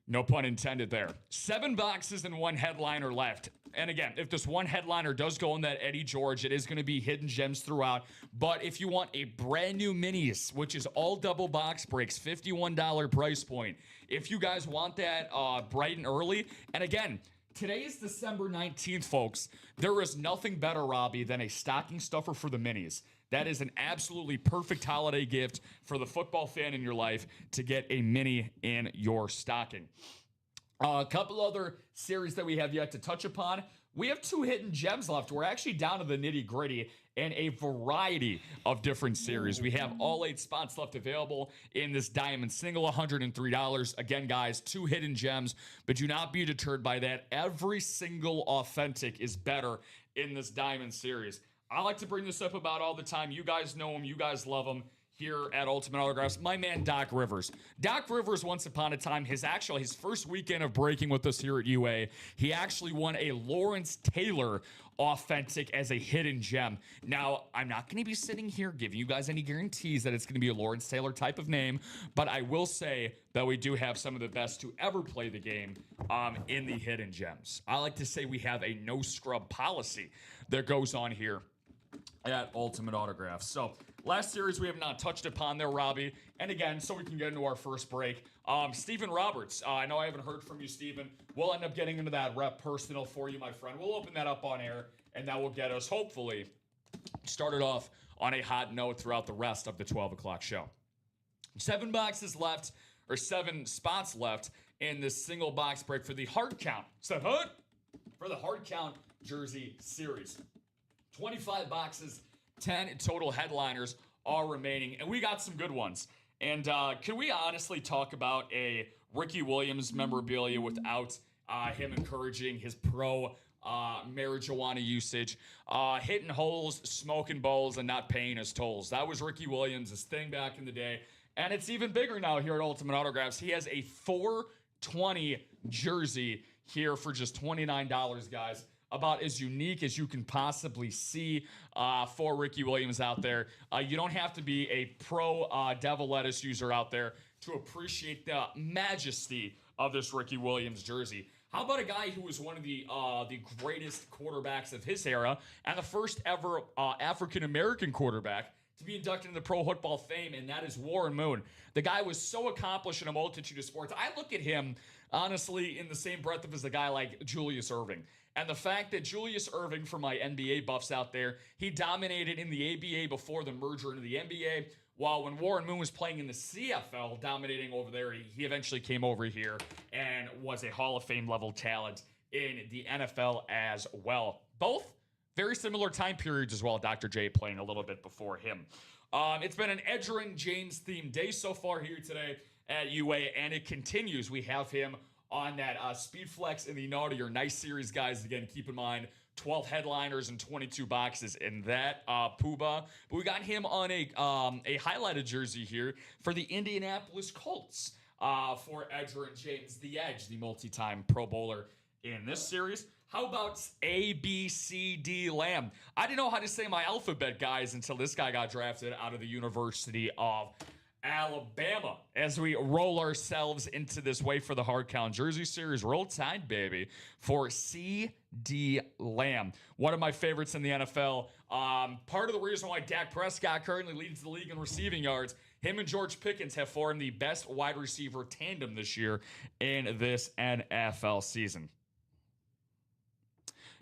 No pun intended there. 7 boxes and 1 headliner left. And again, if this one headliner does go in that Eddie George, it is going to be hidden gems throughout. But if you want a brand new minis, which is all double box breaks, $51 price point. If you guys want that bright and early, and again, today is December 19th, folks. There is nothing better, Robbie, than a stocking stuffer for the minis. That is an absolutely perfect holiday gift for the football fan in your life to get a mini in your stocking. A couple other series that we have yet to touch upon. We have 2 hidden gems left. We're actually down to the nitty gritty and a variety of different series. We have all 8 spots left available in this diamond single, $103. Again, guys, 2 hidden gems, but do not be deterred by that. Every single authentic is better in this diamond series. I like to bring this up about all the time. You guys know him. You guys love him. here at Ultimate Autographs, my man Doc Rivers. Doc Rivers, once upon a time, his first weekend of breaking with us here at UA, he actually won a Lawrence Taylor authentic as a hidden gem. Now, I'm not going to be sitting here giving you guys any guarantees that it's going to be a Lawrence Taylor type of name, but I will say that we do have some of the best to ever play the game in the hidden gems. I like to say we have a no scrub policy that goes on here at Ultimate Autographs. So, last series we have not touched upon there, Robbie. And again, so we can get into our first break. Steven Roberts. I know I haven't heard from you, Steven. We'll end up getting into that rep personal for you, my friend. We'll open that up on air, and that will get us, hopefully, started off on a hot note throughout the rest of the 12 o'clock show. 7 spots left in this single box break for the hard count. For the hard count jersey series. 25 boxes, 10 total headliners are remaining, and we got some good ones. And can we honestly talk about a Ricky Williams memorabilia without him encouraging his pro marijuana usage, hitting holes, smoking bowls, and not paying his tolls? That was Ricky Williams' thing back in the day, and it's even bigger now here at Ultimate Autographs. He has a 420 jersey here for just $29, guys. About as unique as you can possibly see for Ricky Williams out there. You don't have to be a pro Devil Lettuce user out there to appreciate the majesty of this Ricky Williams jersey. How about a guy who was one of the greatest quarterbacks of his era and the first ever African-American quarterback to be inducted into the Pro Football Fame, and that is Warren Moon. The guy was so accomplished in a multitude of sports. I look at him, honestly, in the same breath as a guy like Julius Erving. And the fact that Julius Erving, for my NBA buffs out there, he dominated in the ABA before the merger into the NBA, while when Warren Moon was playing in the CFL, dominating over there, he eventually came over here and was a Hall of Fame level talent in the NFL as well. Both very similar time periods as well. Dr. J playing a little bit before him. It's been an Edgerrin James themed day so far here today at UA, and it continues. We have him on that Speed Flex in the Naughty or Nice series, guys. Again, keep in mind, 12 headliners and 22 boxes in that Pooba. But we got him on a highlighted jersey here for the Indianapolis Colts for Edgerrin James, the Edge, the multi-time Pro Bowler in this series. How about ABCD Lamb? I didn't know how to say my alphabet, guys, until this guy got drafted out of the University of Alabama. As we roll ourselves into this way for the hard count jersey series, roll tide, baby, for CD Lamb. One of my favorites in the NFL. Part of the reason why Dak Prescott currently leads the league in receiving yards. Him and George Pickens have formed the best wide receiver tandem this year in this NFL season.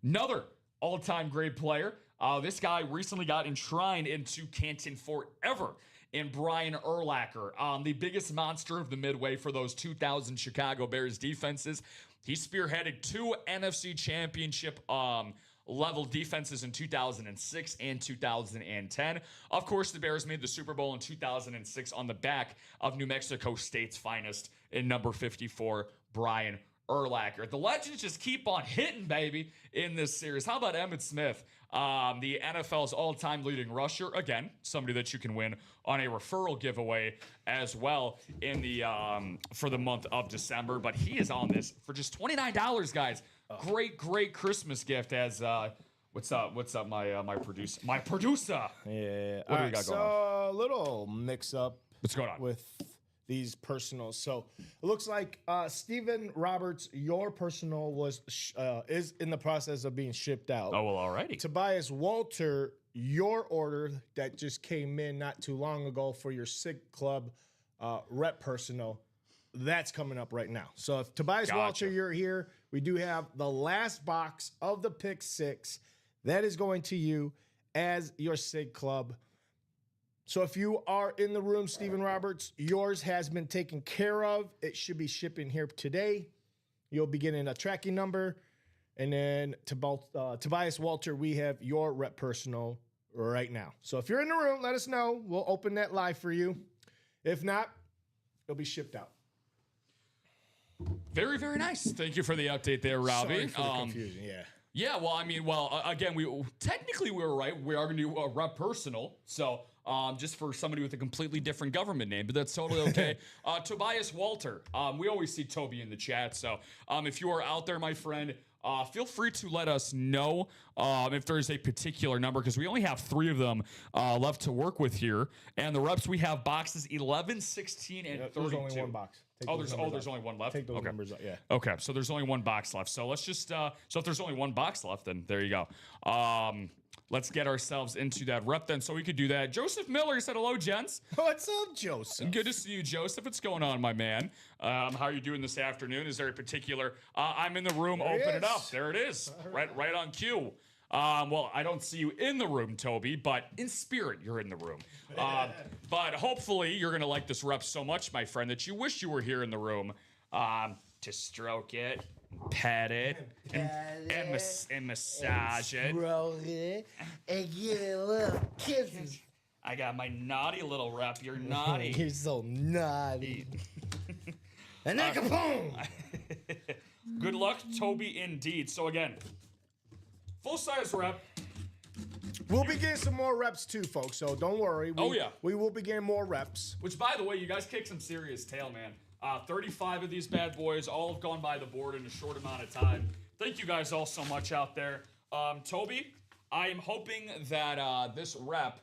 Another all-time great player. This guy recently got enshrined into Canton forever in Brian Urlacher, the biggest monster of the Midway for those 2000 Chicago Bears defenses. He spearheaded 2 NFC Championship level defenses in 2006 and 2010. Of course, the Bears made the Super Bowl in 2006 on the back of New Mexico State's finest in number 54, Brian Urlacher. The legends just keep on hitting, baby, in this series. How about Emmitt Smith, the NFL's all-time leading rusher? Again, somebody that you can win on a referral giveaway as well in the for the month of December. But he is on this for just $29, guys. Great Christmas gift. As what's up, my producer? My producer. Yeah. What do we got going on? A little mix-up. What's going on with these personals? So it looks like Steven Roberts, your personal is in the process of being shipped out. Oh, well, alrighty. Tobias Walter, your order that just came in not too long ago for your SIG Club rep personal, that's coming up right now. So if Tobias Walter, you're here, we do have the last box of the Pick 6. That is going to you as your SIG Club. So if you are in the room, Steven Roberts, yours has been taken care of. It should be shipping here today. You'll be getting a tracking number. And then to Tobias Walter, we have your rep personal right now. So if you're in the room, let us know. We'll open that live for you. If not, it'll be shipped out. Very, very nice. Thank you for the update there, Robbie. Sorry for the confusion, yeah. Yeah, well, I mean, again, we were right. We are going to do a rep personal. So just for somebody with a completely different government name, but that's totally okay. Tobias Walter. We always see Toby in the chat, so if you are out there, my friend, feel free to let us know if there's a particular number, because we only have 3 of them left to work with here. And the reps we have boxes 11, 16, and 32. There's only one box. There's only one left? Take those numbers out, yeah. Okay, so there's only one box left. So let's just, so if there's only one box left, then there you go. Let's get ourselves into that rep then, so we could do that. Joseph Miller said, hello, gents. What's up, Joseph? Good to see you, Joseph. What's going on, my man? How are you doing this afternoon? Is there a particular, I'm in the room, open it up. There it is, right on cue. Well, I don't see you in the room, Toby, but in spirit, you're in the room. But hopefully you're going to like this rep so much, my friend, that you wish you were here in the room to stroke it, pet it, and massage it. Stroke it and give it a little kisses. I got my naughty little rep. You're naughty. You're so naughty. And then kaboom! Good luck, Toby, indeed. So again, full-size rep. We'll be getting some more reps too, folks, so don't worry. We will be getting more reps. Which, by the way, you guys kicked some serious tail, man. 35 of these bad boys all have gone by the board in a short amount of time. Thank you guys all so much out there. Toby, I am hoping that this rep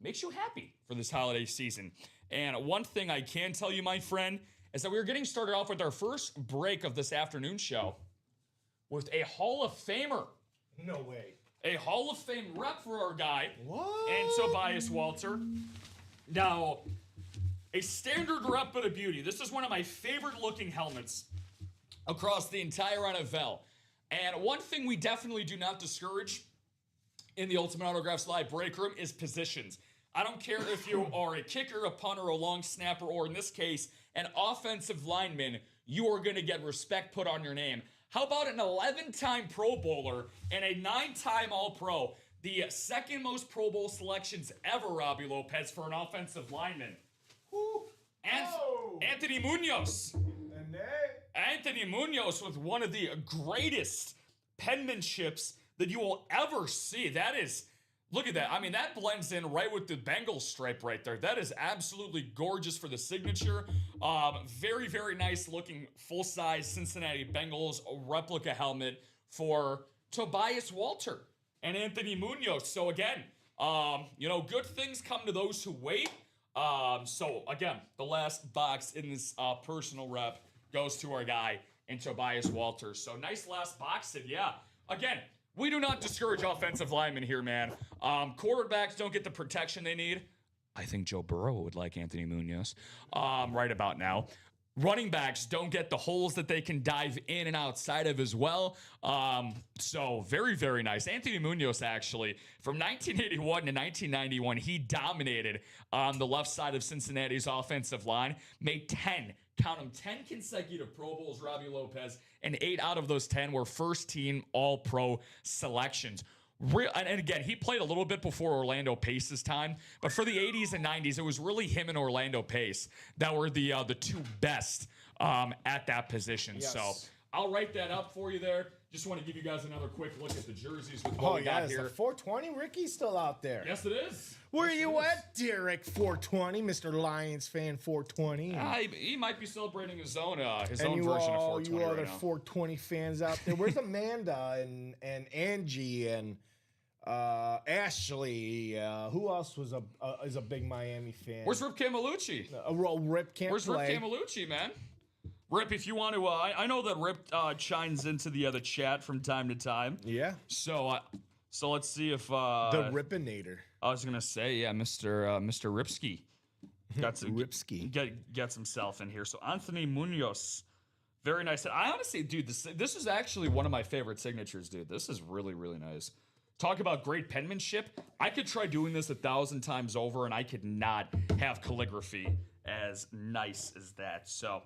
makes you happy for this holiday season. And one thing I can tell you, my friend, is that we are getting started off with our first break of this afternoon show with a Hall of Famer. No way. A Hall of Fame rep for our guy. What? And Tobias Walter. Now, a standard rep but a beauty. This is one of my favorite looking helmets across the entire NFL. And one thing we definitely do not discourage in the Ultimate Autographs Live break room is positions. I don't care if you are a kicker, a punter, a long snapper, or in this case, an offensive lineman, you are going to get respect put on your name. How about an 11-time Pro Bowler and a 9-time All-Pro? The second most Pro Bowl selections ever, Robbie Lopez, for an offensive lineman. Anthony Munoz. Anthony Munoz with one of the greatest penmanships that you will ever see. That is, look at that. I mean, that blends in right with the Bengals stripe right there. That is absolutely gorgeous for the signature. Very, very nice looking full-size Cincinnati Bengals replica helmet for Tobias Walter and Anthony Munoz. So again, good things come to those who wait. So again, the last box in this personal rep goes to our guy in Tobias Walter. So nice last box, and yeah, again, we do not discourage offensive linemen here, man. Quarterbacks don't get the protection they need. I think Joe Burrow would like Anthony Munoz right about now. Running backs don't get the holes that they can dive in and outside of as well. So very, very nice. Anthony Munoz, actually, from 1981 to 1991, he dominated on the left side of Cincinnati's offensive line, made 10 consecutive Pro Bowls, Robbie Lopez, and 8 out of those 10 were first-team All-Pro selections. And again, he played a little bit before Orlando Pace's time, but for the 80s and 90s, it was really him and Orlando Pace that were the 2 best at that position. Yes. So I'll write that up for you there. Just want to give you guys another quick look at the jerseys with what we got here. 420 Ricky's still out there. Yes, it is. Where you at, Derek 420, Mr. Lions fan 420? He might be celebrating his own version of 420 you other right now. 420 fans out there. Where's Amanda and Angie and Ashley? Who else was is a big Miami fan? Where's Rip Camelucci? Rip can't Where's play. Rip Camelucci, man? Rip, if you want to, I know that Rip chimes into the other chat from time to time. Yeah. So let's see if the Rippinator. I was gonna say, yeah, Mr. Ripsky got some Ripsky gets himself in here. So Anthony Munoz, very nice. I honestly, dude, this is actually one of my favorite signatures, dude. This is really, really nice. Talk about great penmanship. I could try doing this 1,000 times over, and I could not have calligraphy as nice as that. So.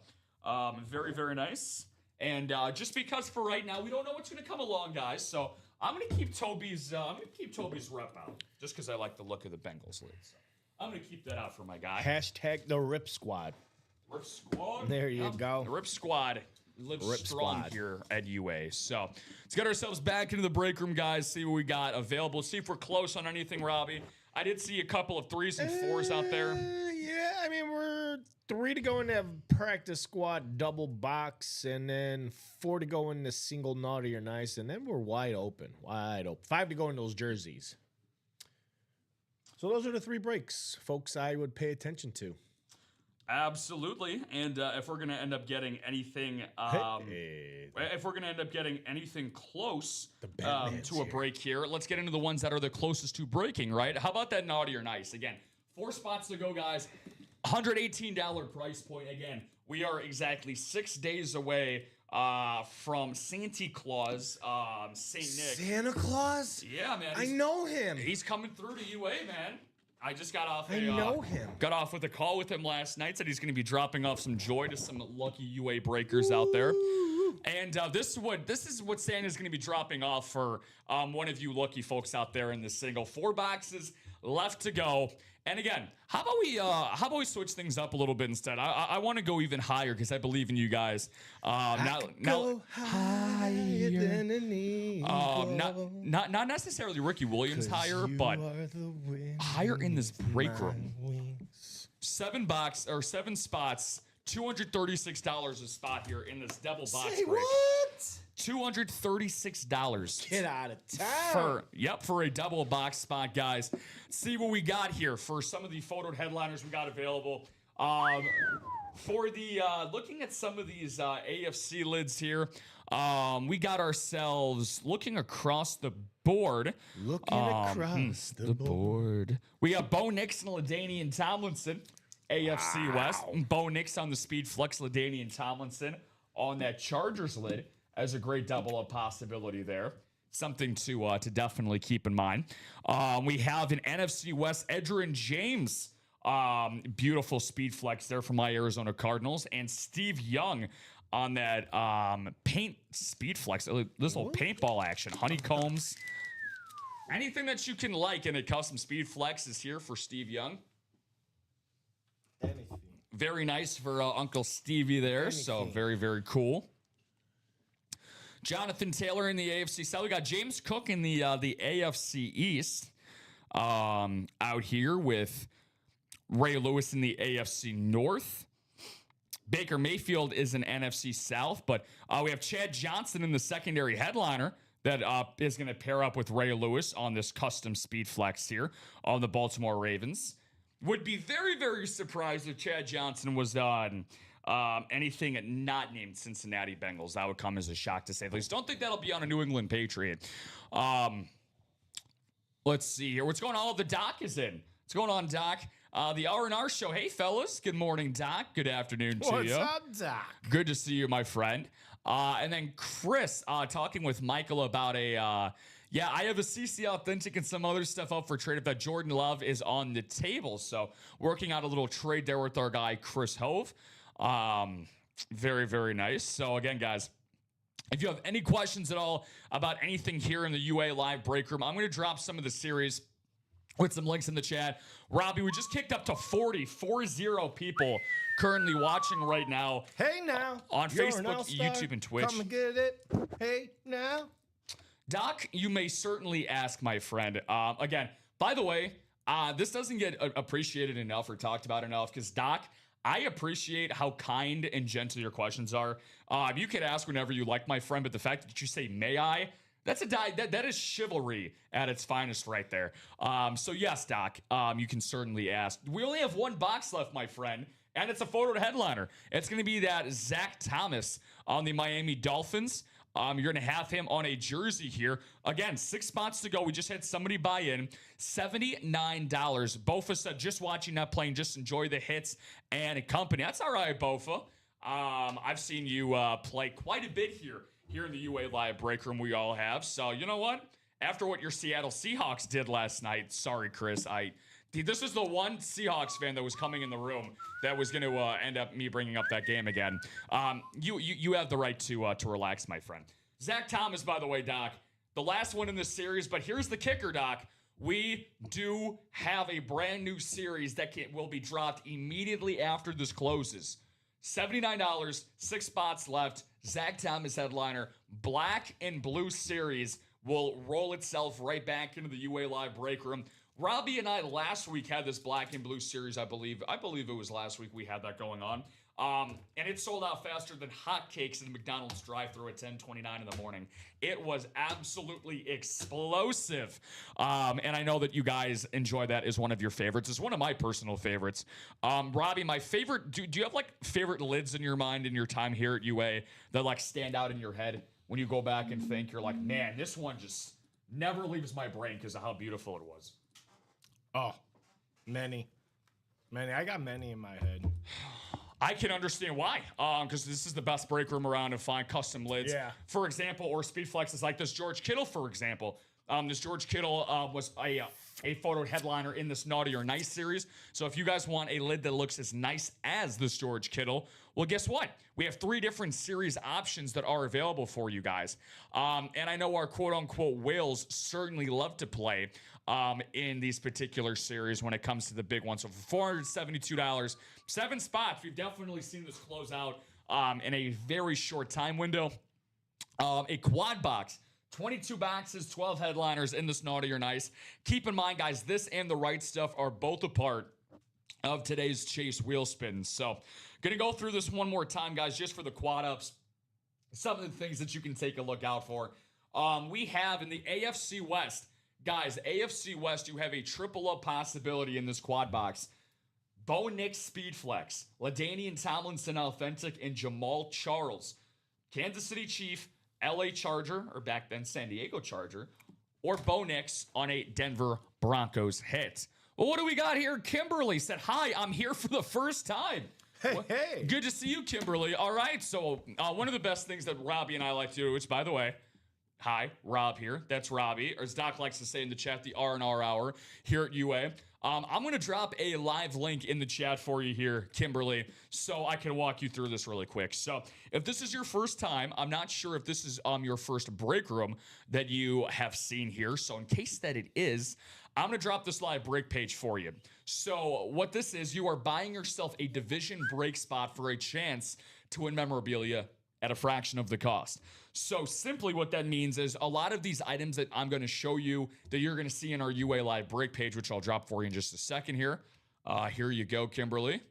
Very, very nice. And just because for right now, we don't know what's going to come along, guys. So I'm going to keep Toby's rep out just because I like the look of the Bengals lid. So I'm going to keep that out for my guy. Hashtag the Rip Squad. Rip Squad. There you go. The Rip Squad lives strong here at UA. So let's get ourselves back into the break room, guys. See what we got available. See if we're close on anything, Robbie. I did see a couple of 3s and 4s out there. Yeah, I mean, we're 3 to go in the practice squad double box, and then 4 to go in the single naughty or nice, and then we're wide open. 5 to go in those jerseys. So those are the 3 breaks, folks, I would pay attention to. Absolutely, and if we're gonna end up getting anything, if we're gonna end up getting anything close to a break here, let's get into the ones that are the closest to breaking. Right? How about that naughty or nice? Again, 4 spots to go, guys. $118 price point. Again, we are exactly 6 days away from Santa Claus, Saint Nick. Santa Claus? Yeah, man. I know him. He's coming through to UA, man. I just got off. Got off with a call with him last night. Said he's going to be dropping off some joy to some lucky UA breakers out there. And this is what Santa's going to be dropping off for one of you lucky folks out there in the single. 4 boxes left to go. And again, how about we switch things up a little bit instead? I want to go even higher because I believe in you guys. Go higher than an eagle. Not necessarily Ricky Williams higher, but higher in this break room. 7 spots, $236 a spot here in this double box break. What? $236. Get out of town. For a double box spot, guys. See what we got here for some of the photoed headliners we got available. For the looking at some of these AFC lids here, we got ourselves looking across the board. Looking across the board. We got Bo Nix and LaDainian Tomlinson, AFC West. Bo Nix on the Speed Flex, LaDainian Tomlinson on that Chargers lid as a great double up possibility there. Something to definitely keep in mind. We have an NFC West Edgerrin James. Beautiful speed flex there from my Arizona Cardinals. And Steve Young on that paint speed flex. This little paintball action. Honeycombs. Anything that you can like in a custom speed flex is here for Steve Young. Anything. Very nice for Uncle Stevie there. Anything. So very, very cool. Jonathan Taylor in the AFC South. We got James Cook in the AFC East out here with Ray Lewis in the AFC North. Baker Mayfield is an NFC South, but we have Chad Johnson in the secondary headliner that is going to pair up with Ray Lewis on this custom speed flex here on the Baltimore Ravens. Would be very, very surprised if Chad Johnson was on anything not named Cincinnati Bengals. That would come as a shock, to say the least. Don't think that'll be on a New England Patriot. Let's see here. What's going on? The Doc is in. What's going on, Doc? The R&R show. Hey, fellas. Good morning, Doc. Good afternoon to you. What's up, Doc? Good to see you, my friend. And then Chris talking with Michael about I have a CC Authentic and some other stuff up for trade if that Jordan Love is on the table. So working out a little trade there with our guy, Chris Hove. Very, very nice. So again, guys, if you have any questions at all about anything here in the UA Live break room, I'm going to drop some of the series with some links in the chat. Robbie, we just kicked up to 40 people currently watching right now. Hey now. On Facebook, YouTube, and Twitch. Come and get it. Hey now. Doc, you may certainly ask, my friend. Again, by the way, this doesn't get appreciated enough or talked about enough because, Doc, I appreciate how kind and gentle your questions are. You can ask whenever you like, my friend, but the fact that you say, may I? That is chivalry at its finest right there. So yes, Doc, you can certainly ask. We only have 1 box left, my friend, and it's a photo headliner. It's going to be that Zach Thomas on the Miami Dolphins. You're going to have him on a jersey here. Again, 6 spots to go. We just had somebody buy in. $79. Bofa said, just watching, not playing, just enjoy the hits and company. That's all right, Bofa. I've seen you play quite a bit here in the UA Live break room. We all have. So, you know what? After what your Seattle Seahawks did last night, sorry, Chris, this is the one Seahawks fan that was coming in the room that was going to end up me bringing up that game again. You have the right to relax, my friend. Zach Thomas, by the way, Doc, the last one in this series, but here's the kicker, Doc. We do have a brand new series that will be dropped immediately after this closes. $79, 6 spots left. Zach Thomas headliner, black and blue series will roll itself right back into the UA Live break room. Robbie and I last week had this black and blue series, I believe. I believe it was last week we had that going on. And it sold out faster than hotcakes in the McDonald's drive-thru at 10:29 in the morning. It was absolutely explosive. And I know that you guys enjoy that as one of your favorites. It's one of my personal favorites. Robbie, my favorite, do you have like favorite lids in your mind in your time here at UA that like stand out in your head when you go back and think? You're like, man, this one just never leaves my brain because of how beautiful it was. Oh, many. I got many in my head. I can understand why, because this is the best break room around to find custom lids. Yeah. For example, or speed flexes like this George Kittle, for example. This George Kittle was a photo headliner in this Naughty or Nice series. So if you guys want a lid that looks as nice as this George Kittle, well, guess what? We have 3 different series options that are available for you guys. And I know our quote-unquote whales certainly love to play in these particular series when it comes to the big ones. So for $472, 7 spots, we've definitely seen this close out in a very short time window. A quad box. 22 boxes, 12 headliners in this Naughty or Nice. Keep in mind, guys, this and the right stuff are both a part of today's Chase Wheel Spins. So, gonna go through this one more time, guys, just for the quad ups. Some of the things that you can take a look out for. We have in the AFC West, guys, AFC West, you have a triple up possibility in this quad box. Bo Nix Speed Flex, LaDainian Tomlinson Authentic, and Jamal Charles. Kansas City Chief, LA Charger, or back then San Diego Charger, or Bo Nix on a Denver Broncos hit. Well, what do we got here? Kimberly said, hi, I'm here for the first time. Hey. Good to see you, Kimberly. All right, so one of the best things that Robbie and I like to do, which, by the way, hi, Rob here. That's Robbie, or as Doc likes to say in the chat, the R&R Hour here at UA. I'm going to drop a live link in the chat for you here, Kimberly, so I can walk you through this really quick. So if this is your first time, I'm not sure if this is your first break room that you have seen here. So in case that it is, I'm going to drop this live break page for you. So what this is, you are buying yourself a division break spot for a chance to win memorabilia at a fraction of the cost. So simply what that means is a lot of these items that I'm going to show you that you're going to see in our UA Live break page, which I'll drop for you in just a second here. Here you go, Kimberly.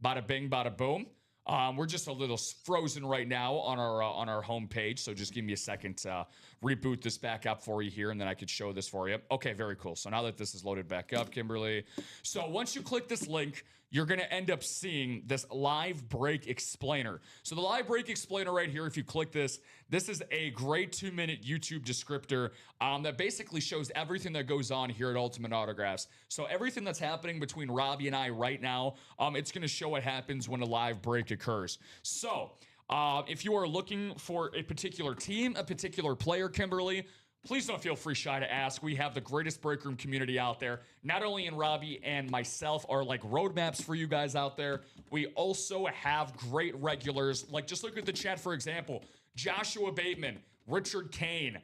Bada bing, bada boom. We're just a little frozen right now on our home page, so just give me a second to reboot this back up for you here, and then I could show this for you. Okay, very cool. So now that this is loaded back up, Kimberly. So once you click this link, you're going to end up seeing this live break explainer. So the live break explainer right here, if you click this is a great 2-minute YouTube descriptor that basically shows everything that goes on here at Ultimate Autographs. So everything that's happening between Robbie and I right now, it's going to show what happens when a live break occurs. So if you are looking for a particular team, a particular player, Kimberly, please don't feel shy to ask. We have the greatest break room community out there. Not only in Robbie and myself are like roadmaps for you guys out there, we also have great regulars. Like just look at the chat, for example, Joshua Bateman, Richard Kane,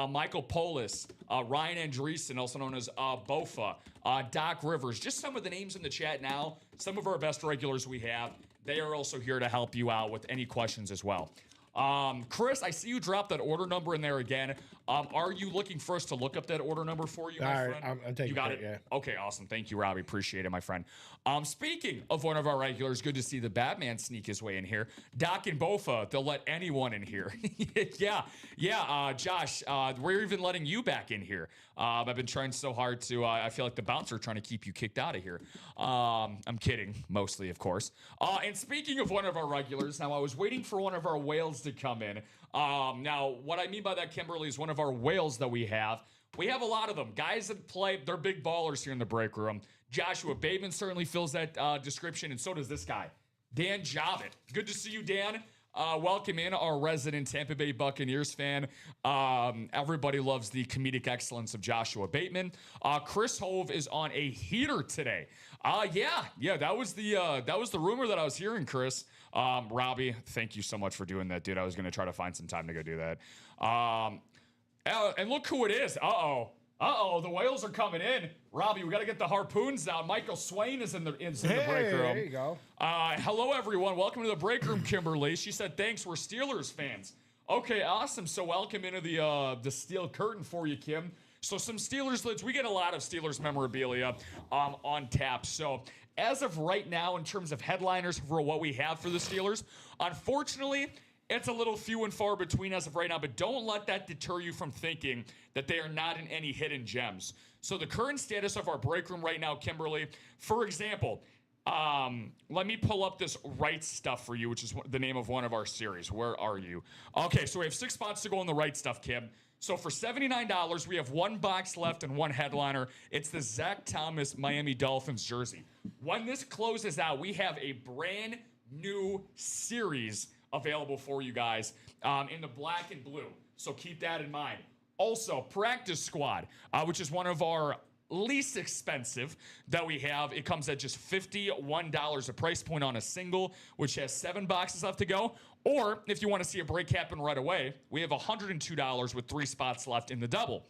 Michael Polis, Ryan Andreessen, also known as Bofa, Doc Rivers. Just some of the names in the chat now. Some of our best regulars we have. They are also here to help you out with any questions as well. Chris, I see you dropped that order number in there again. Are you looking for us to look up that order number for you, my friend? I'm taking you got it, yeah. Okay, awesome. Thank you, Robbie. Appreciate it, my friend. Speaking of one of our regulars, good to see the Batman sneak his way in here. Doc and Bofa, they'll let anyone in here. Yeah, Josh, we're even letting you back in here. I've been trying so hard to, I feel like the bouncer trying to keep you kicked out of here. I'm kidding, mostly, of course. And speaking of one of our regulars, now I was waiting for one of our whales to come in. Now, what I mean by that, Kimberly, is one of our whales that we have. We have a lot of them. Guys that play, they're big ballers here in the break room. Joshua Bateman certainly fills that description, and so does this guy, Dan Javit. Good to see you, Dan. Welcome in, our resident Tampa Bay Buccaneers fan. Everybody loves the comedic excellence of Joshua Bateman. Chris Hove is on a heater today. Yeah, that was the rumor that I was hearing, Chris. Robbie, thank you so much for doing that, dude. I was going to try to find some time to go do that. And look who it is. The whales are coming in. Robbie, we got to get the harpoons out. Michael Swain is in the break room. There you go. Hello, everyone. Welcome to the break room, Kimberly. She said, thanks, we're Steelers fans. Okay, awesome. So welcome into the steel curtain for you, Kim. So some Steelers lids. We get a lot of Steelers memorabilia on tap. So as of right now, in terms of headliners for what we have for the Steelers, unfortunately, it's a little few and far between as of right now, but don't let that deter you from thinking that they are not in any hidden gems. So the current status of our break room right now, Kimberly, for example, let me pull up this right stuff for you, which is the name of one of our series. Where are you? Okay, so we have 6 spots to go in the right stuff, Kim. So for $79, we have 1 box left and 1 headliner. It's the Zach Thomas Miami Dolphins jersey. When this closes out, we have a brand new series available for you guys in the black and blue. So keep that in mind. Also, Practice Squad, which is one of our least expensive that we have. It comes at just $51, a price point on a single, which has 7 boxes left to go. Or if you want to see a break happen right away, we have $102 with 3 spots left in the double,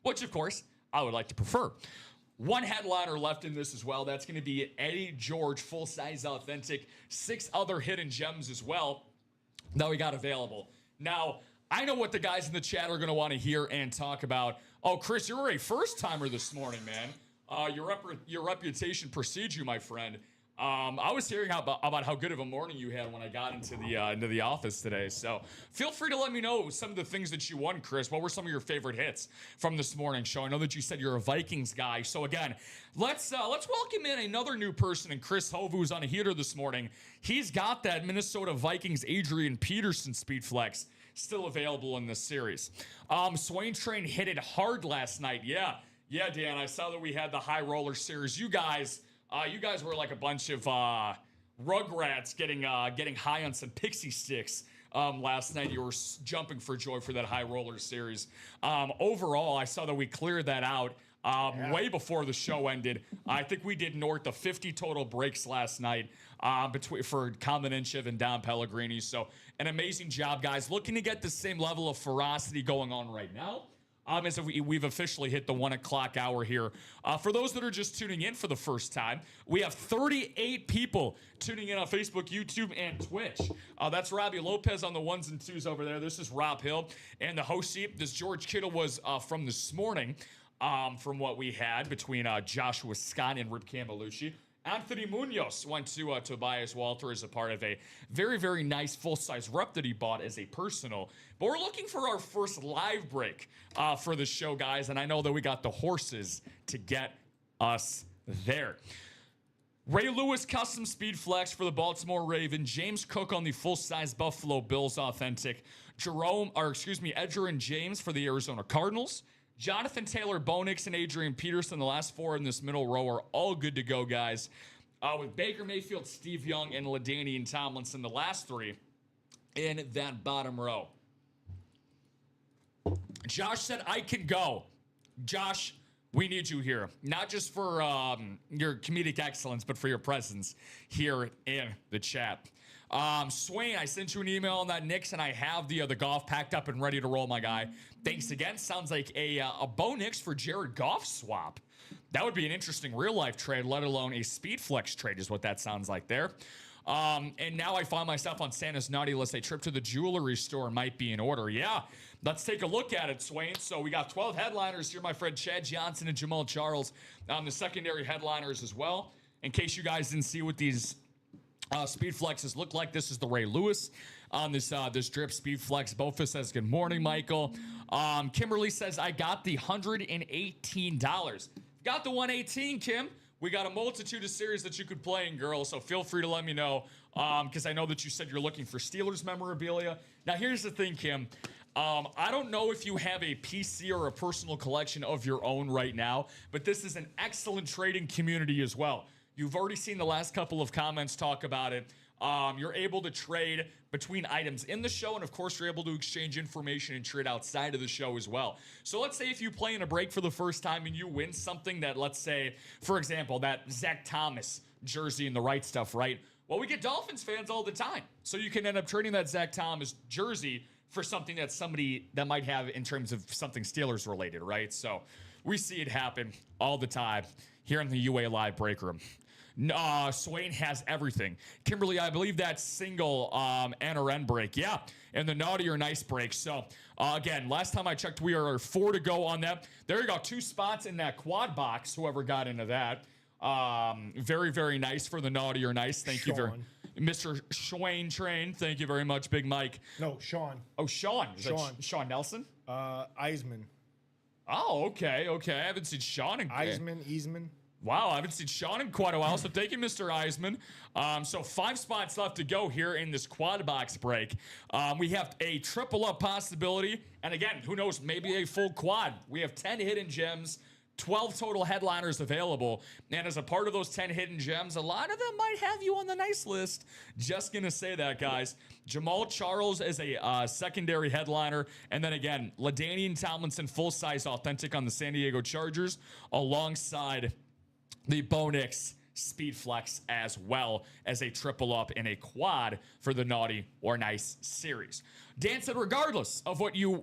which of course I would like to prefer. 1 headliner left in this as well. That's going to be Eddie George, full-size authentic. 6 other hidden gems as well that we got available. Now, I know what the guys in the chat are going to want to hear and talk about. Oh, Chris, you're a first-timer this morning, man. Your reputation precedes you, my friend. I was hearing about how good of a morning you had when I got into the office today. So feel free to let me know some of the things that you won, Chris. What were some of your favorite hits from this morning's show? I know that you said you're a Vikings guy. So again, let's welcome in another new person, and Chris Hove, who's on a heater this morning. He's got that Minnesota Vikings Adrian Peterson Speed Flex still available in this series. Swain Train hit it hard last night. Yeah, Dan, I saw that we had the high roller series. You guys were like a bunch of rugrats getting high on some pixie sticks last night. You were jumping for joy for that high roller series. Overall, I saw that we cleared that out way before the show ended. I think we did north of 50 total breaks last night for Kombinenchev and Don Pellegrini. So an amazing job, guys. Looking to get the same level of ferocity going on right now. As we've officially hit the 1 o'clock hour here. For those that are just tuning in for the first time, we have 38 people tuning in on Facebook, YouTube, and Twitch. That's Robbie Lopez on the 1s and 2s over there. This is Rob Hill. And the host seat, this George Kittle was from this morning, from what we had between Joshua Scott and Rip Camelucci. Anthony Munoz went to Tobias Walter as a part of a very, very nice full-size rep that he bought as a personal. But we're looking for our first live break for the show, guys, and I know that we got the horses to get us there. Ray Lewis Custom Speed Flex for the Baltimore Ravens. James Cook on the full-size Buffalo Bills Authentic. Edgerrin James for the Arizona Cardinals. Jonathan Taylor, Bo Nix, and Adrian Peterson, the last 4 in this middle row, are all good to go, guys. With Baker Mayfield, Steve Young, and LaDainian Tomlinson, the last 3 in that bottom row. Josh said, I can go. Josh, we need you here. Not just for your comedic excellence, but for your presence here in the chat. Swain, I sent you an email on that Knicks, and I have the golf packed up and ready to roll, my guy. Thanks again. Sounds like a Bo Nix for Jared Goff swap. That would be an interesting real-life trade, let alone a speed flex trade is what that sounds like there. And now I find myself on Santa's naughty list. A trip to the jewelry store might be in order. Yeah, let's take a look at it, Swain. So we got 12 headliners here, my friend Chad Johnson and Jamal Charles. The secondary headliners as well. In case you guys didn't see what these speed flexes look like, this is the Ray Lewis on this drip speed flex. Bofa says good morning, Michael. Kimberly says I got the $118. Got the 118, Kim. We got a multitude of series that you could play in, girl, so feel free to let me know, because I know that you said you're looking for Steelers memorabilia. Now, here's the thing, Kim. I don't know if you have a PC or a personal collection of your own right now, but this is an excellent trading community as well. You've already seen the last couple of comments talk about it. You're able to trade between items in the show, and of course, you're able to exchange information and trade outside of the show as well. So let's say if you play in a break for the first time and you win something that, let's say, for example, that Zach Thomas jersey in the right stuff, right? Well, we get Dolphins fans all the time. So you can end up trading that Zach Thomas jersey for something that somebody that might have in terms of something Steelers related, right? So we see it happen all the time here in the UA Live Break Room. Swain has everything. Kimberly, I believe that's single N or N break. Yeah, and the naughty or nice break. So, again, last time I checked, we are 4 to go on that. There you go. 2 spots in that quad box, whoever got into that. Very, very nice for the naughty or nice. Thank you very much. Mr. Swain Train, thank you very much, Big Mike. No, Sean. Oh, Sean. Is Sean. that Sean Nelson? Eisman. Oh, okay. I haven't seen Sean in Eisman. Wow, I haven't seen Sean in quite a while, so thank you, Mr. Eisman. So 5 spots left to go here in this quad box break. We have a triple up possibility, and again, who knows, maybe a full quad. We have 10 hidden gems, 12 total headliners available, and as a part of those 10 hidden gems, a lot of them might have you on the nice list. Just gonna say that, guys. Jamal Charles is a secondary headliner, and then again, LaDainian Tomlinson, full-size authentic on the San Diego Chargers, alongside the Bo Nix Speed Flex, as well as a triple up in a quad for the naughty or nice series. Dan said, regardless of what you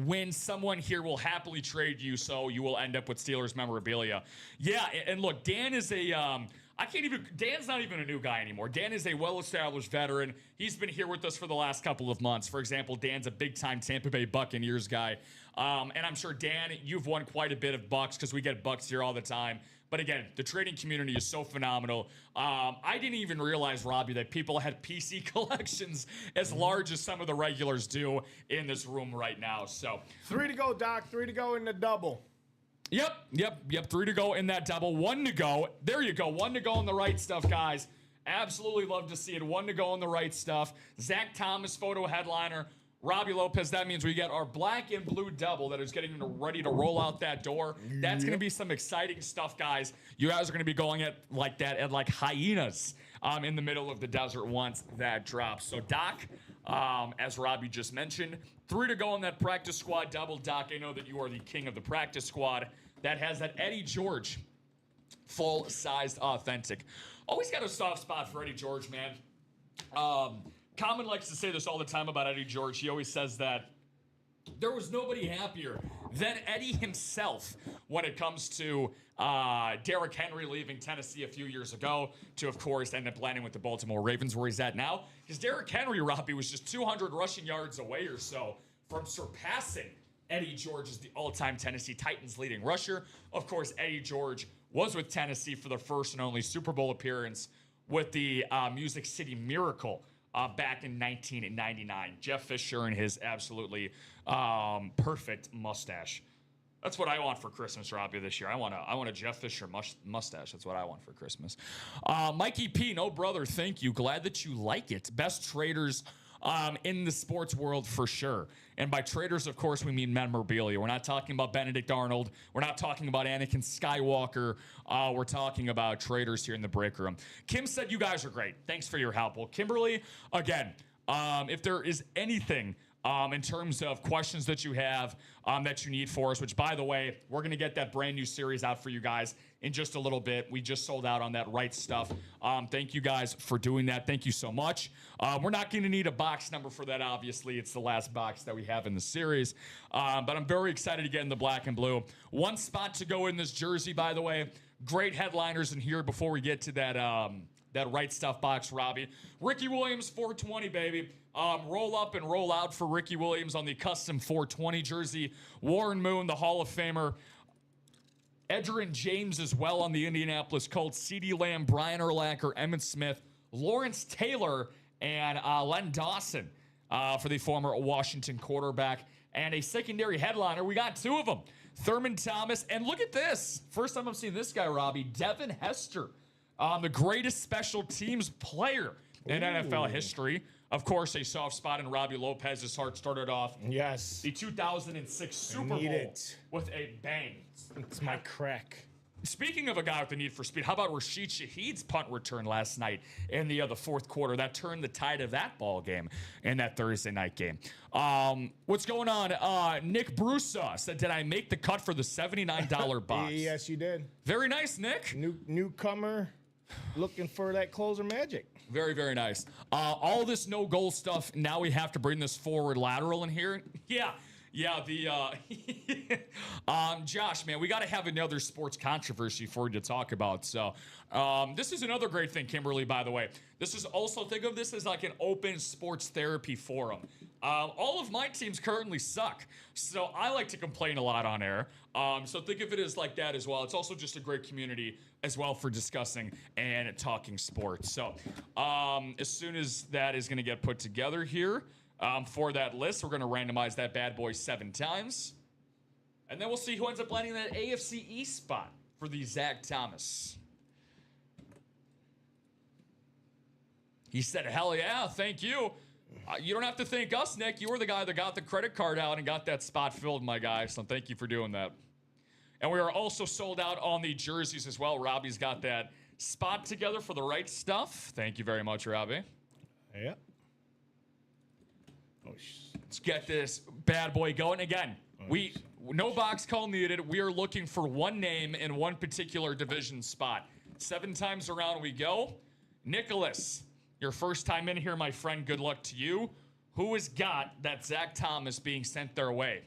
win, someone here will happily trade you, so you will end up with Steelers memorabilia. Yeah, and look, Dan is Dan's not even a new guy anymore. Dan is a well-established veteran. He's been here with us for the last couple of months. For example, Dan's a big-time Tampa Bay Buccaneers guy. And I'm sure, Dan, you've won quite a bit of bucks because we get bucks here all the time. But again, the trading community is so phenomenal. I didn't even realize, Robbie, that people had PC collections as large as some of the regulars do in this room right now. So 3 to go, Doc. 3 to go in the double. Yep. 3 to go in that double. 1 to go. There you go. 1 to go on the right stuff, guys. Absolutely love to see it. 1 to go on the right stuff. Zach Thomas, photo headliner. Robbie Lopez, that means we get our black and blue double that is getting ready to roll out that door. That's going to be some exciting stuff, guys. You guys are going to be going at like that, at like hyenas in the middle of the desert once that drops. So, Doc, as Robbie just mentioned, 3 to go on that practice squad double. Doc, I know that you are the king of the practice squad that has that Eddie George full-sized authentic. Always got a soft spot for Eddie George, man. Common likes to say this all the time about Eddie George. He always says that there was nobody happier than Eddie himself when it comes to Derrick Henry leaving Tennessee a few years ago to, of course, end up landing with the Baltimore Ravens where he's at now. Because Derrick Henry, Robbie, was just 200 rushing yards away or so from surpassing Eddie George as the all-time Tennessee Titans leading rusher. Of course, Eddie George was with Tennessee for the first and only Super Bowl appearance with the Music City Miracle back in 1999. Jeff Fisher and his absolutely perfect mustache. That's what I want for Christmas, Robbie, this year. I want a Jeff Fisher mustache. That's what I want for Christmas. Mikey P, no brother, thank you. Glad that you like it. Best traders in the sports world for sure. And by traders, of course, we mean memorabilia. We're not talking about Benedict Arnold. We're not talking about Anakin Skywalker. We're talking about traders here in the break room. Kim said you guys are great. Thanks for your help. Well, Kimberly, again, if there is anything in terms of questions that you have that you need for us, which, by the way, we're going to get that brand new series out for you guys in just a little bit. We just sold out on that right stuff. Thank you guys for doing that. Thank you so much. We're not going to need a box number for that, obviously. It's the last box that we have in the series. But I'm very excited to get in the black and blue. 1 spot to go in this jersey, by the way. Great headliners in here before we get to that right stuff box, Robbie. Ricky Williams, 420, baby. Roll up and roll out for Ricky Williams on the custom 420 jersey. Warren Moon, the Hall of Famer. Edgerrin James as well on the Indianapolis Colts. CeeDee Lamb, Brian Urlacher, Emmitt Smith, Lawrence Taylor, and Len Dawson for the former Washington quarterback. And a secondary headliner. We got 2 of them. Thurman Thomas. And look at this. First time I've seen this guy, Robbie. Devin Hester. The greatest special teams player in NFL history. Of course, a soft spot in Robbie Lopez's heart started off. Yes. The 2006 Super Bowl with a bang. It's my crack. Speaking of a guy with the need for speed, how about Rashid Shaheed's punt return last night in the 4th quarter? That turned the tide of that ball game in that Thursday night game. What's going on? Nick Brusa said, did I make the cut for the $79 box? Yes, you did. Very nice, Nick. Newcomer looking for that closer magic. Very, very nice. All this no goal stuff, now we have to bring this forward lateral in here. Yeah, Yeah, Josh, man, we got to have another sports controversy for you to talk about. So, this is another great thing, Kimberly, by the way. This is also, think of this as like an open sports therapy forum. All of my teams currently suck, so I like to complain a lot on air. So think of it as like that as well. It's also just a great community as well for discussing and talking sports. So, as soon as that is going to get put together here, for that list, we're going to randomize that bad boy 7 times. And then we'll see who ends up landing that AFC East spot for the Zach Thomas. He said, hell yeah, thank you. You don't have to thank us, Nick. You were the guy that got the credit card out and got that spot filled, my guy. So thank you for doing that. And we are also sold out on the jerseys as well. Robbie's got that spot together for the right stuff. Thank you very much, Robbie. Yeah. Let's get this bad boy going. Again, no box call needed. We are looking for one name in one particular division spot. 7 times around we go. Nicholas, your first time in here, my friend. Good luck to you. Who has got that Zach Thomas being sent their way?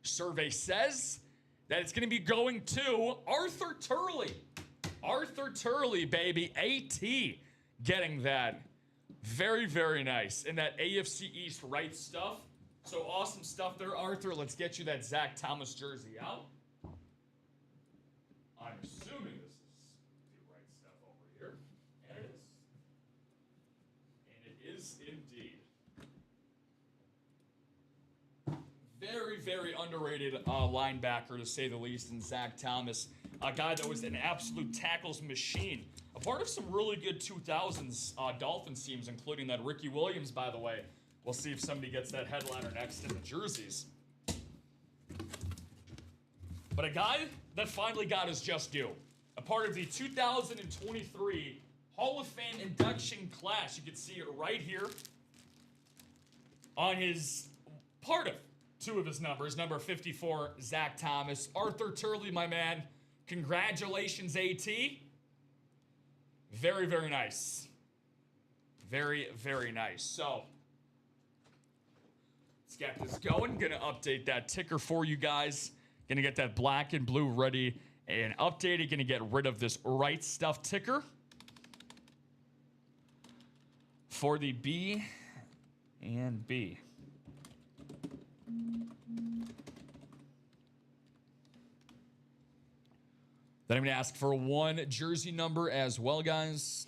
Survey says that it's going to be going to Arthur Turley. Arthur Turley, baby. AT getting that. Very, very nice. And that AFC East right stuff. So awesome stuff there, Arthur. Let's get you that Zach Thomas jersey out. I'm assuming this is the right stuff over here. And it is. And it is indeed. Very, very underrated linebacker, to say the least, in Zach Thomas. A guy that was an absolute tackles machine. A part of some really good 2000s Dolphins teams, including that Ricky Williams, by the way. We'll see if somebody gets that headliner next in the jerseys. But a guy that finally got his just due. A part of the 2023 Hall of Fame induction class. You can see it right here on his part of 2 of his numbers. Number 54, Zach Thomas. Arthur Turley, my man. Congratulations, AT. Very, very nice. Very, very nice. So, let's get this going. Gonna update that ticker for you guys. Gonna get that black and blue ready and updated. Gonna get rid of this right stuff ticker for the B and B. Then I'm going to ask for one jersey number as well, guys.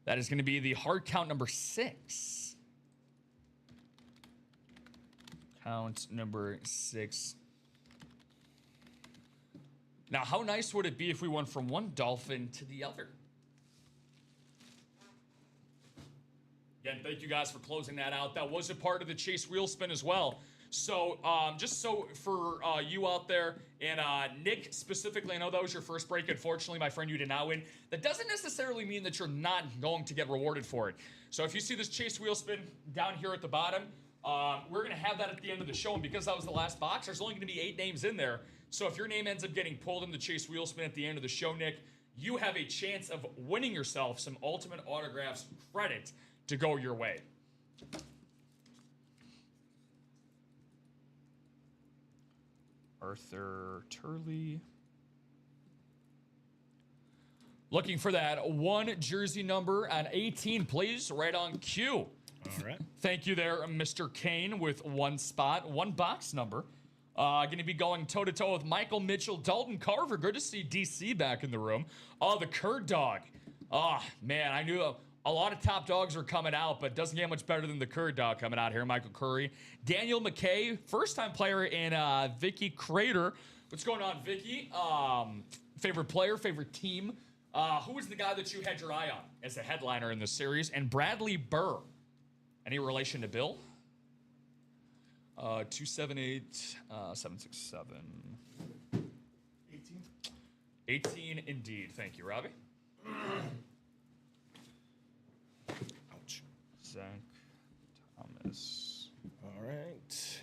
That is going to be the hard count number 6. Count number 6. Now, how nice would it be if we went from one Dolphin to the other? Again, thank you guys for closing that out. That was a part of the Chase Wheel Spin as well. So, just so for you out there, and Nick specifically, I know that was your first break. Unfortunately, my friend, you did not win. That doesn't necessarily mean that you're not going to get rewarded for it. So if you see this Chase Wheel Spin down here at the bottom, we're going to have that at the end of the show. And because that was the last box, there's only going to be 8 names in there. So if your name ends up getting pulled in the Chase Wheel Spin at the end of the show, Nick, you have a chance of winning yourself some Ultimate Autographs credit to go your way. Arthur Turley. Looking for that one jersey number at 18, please. Right on cue. All right. Thank you there, Mr. Kane, with one spot, one box number. Going to be going toe-to-toe with Michael Mitchell, Dalton Carver. Good to see DC back in the room. Oh, the Curd Dog. Oh, man, I knew a lot of top dogs are coming out, but doesn't get much better than the Curd Dog coming out here. Michael Curry. Daniel McKay, first-time player in Vicky Crater. What's going on, Vicky? Favorite player, favorite team? Who was the guy that you had your eye on as the headliner in this series? And Bradley Burr. Any relation to Bill? 278, 767. 18. 18 indeed. Thank you, Robbie. Ouch. Zach Thomas. All right.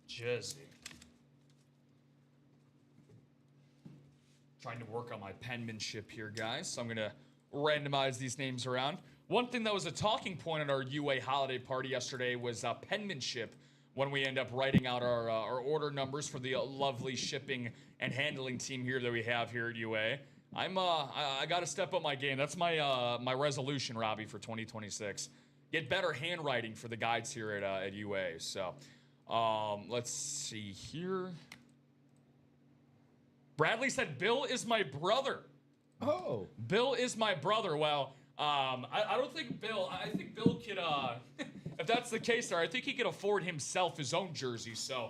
Jersey. Trying to work on my penmanship here, guys. So I'm going to randomize these names around. One thing that was a talking point at our UA holiday party yesterday was penmanship when we end up writing out our order numbers for the lovely shipping and handling team here that we have here at UA. I got to step up my game. That's my resolution, Robbie, for 2026. Get better handwriting for the guides here at UA. So let's see here. Bradley said, Bill is my brother. Oh. Bill is my brother. Well, I don't think Bill, I think Bill could, if that's the case there, I think he could afford himself his own jersey. So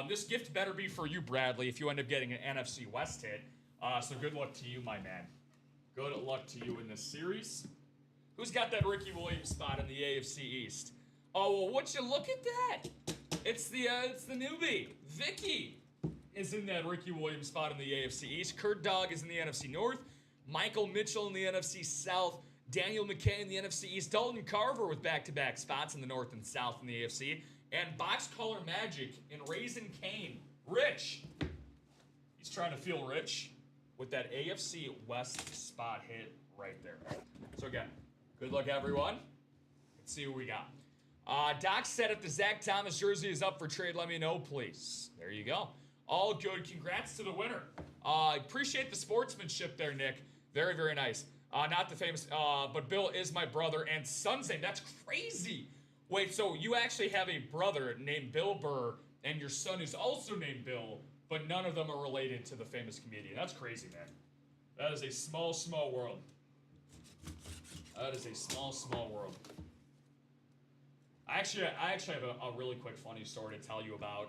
this gift better be for you, Bradley, if you end up getting an NFC West hit. So good luck to you, my man. Good luck to you in this series. Who's got that Ricky Williams spot in the AFC East? Oh, well, would you look at that? It's the newbie. Vicky is in that Ricky Williams spot in the AFC East. Kurt Dog is in the NFC North. Michael Mitchell in the NFC South. Daniel McKay in the NFC East. Dalton Carver with back-to-back spots in the North and South in the AFC. And Box Color Magic in Raisin Cane. Rich. He's trying to feel rich with that AFC West spot hit right there. So again, good luck, everyone. Let's see what we got. Doc said if the Zach Thomas jersey is up for trade, let me know, please. There you go. All good. Congrats to the winner. Appreciate the sportsmanship there, Nick. Very, very nice. Not the famous, but Bill is my brother and son's name. That's crazy. Wait, so you actually have a brother named Bill Burr, and your son is also named Bill, but none of them are related to the famous comedian. That's crazy, man. That is a small, small world. That is a small, small world. I actually have a really quick funny story to tell you about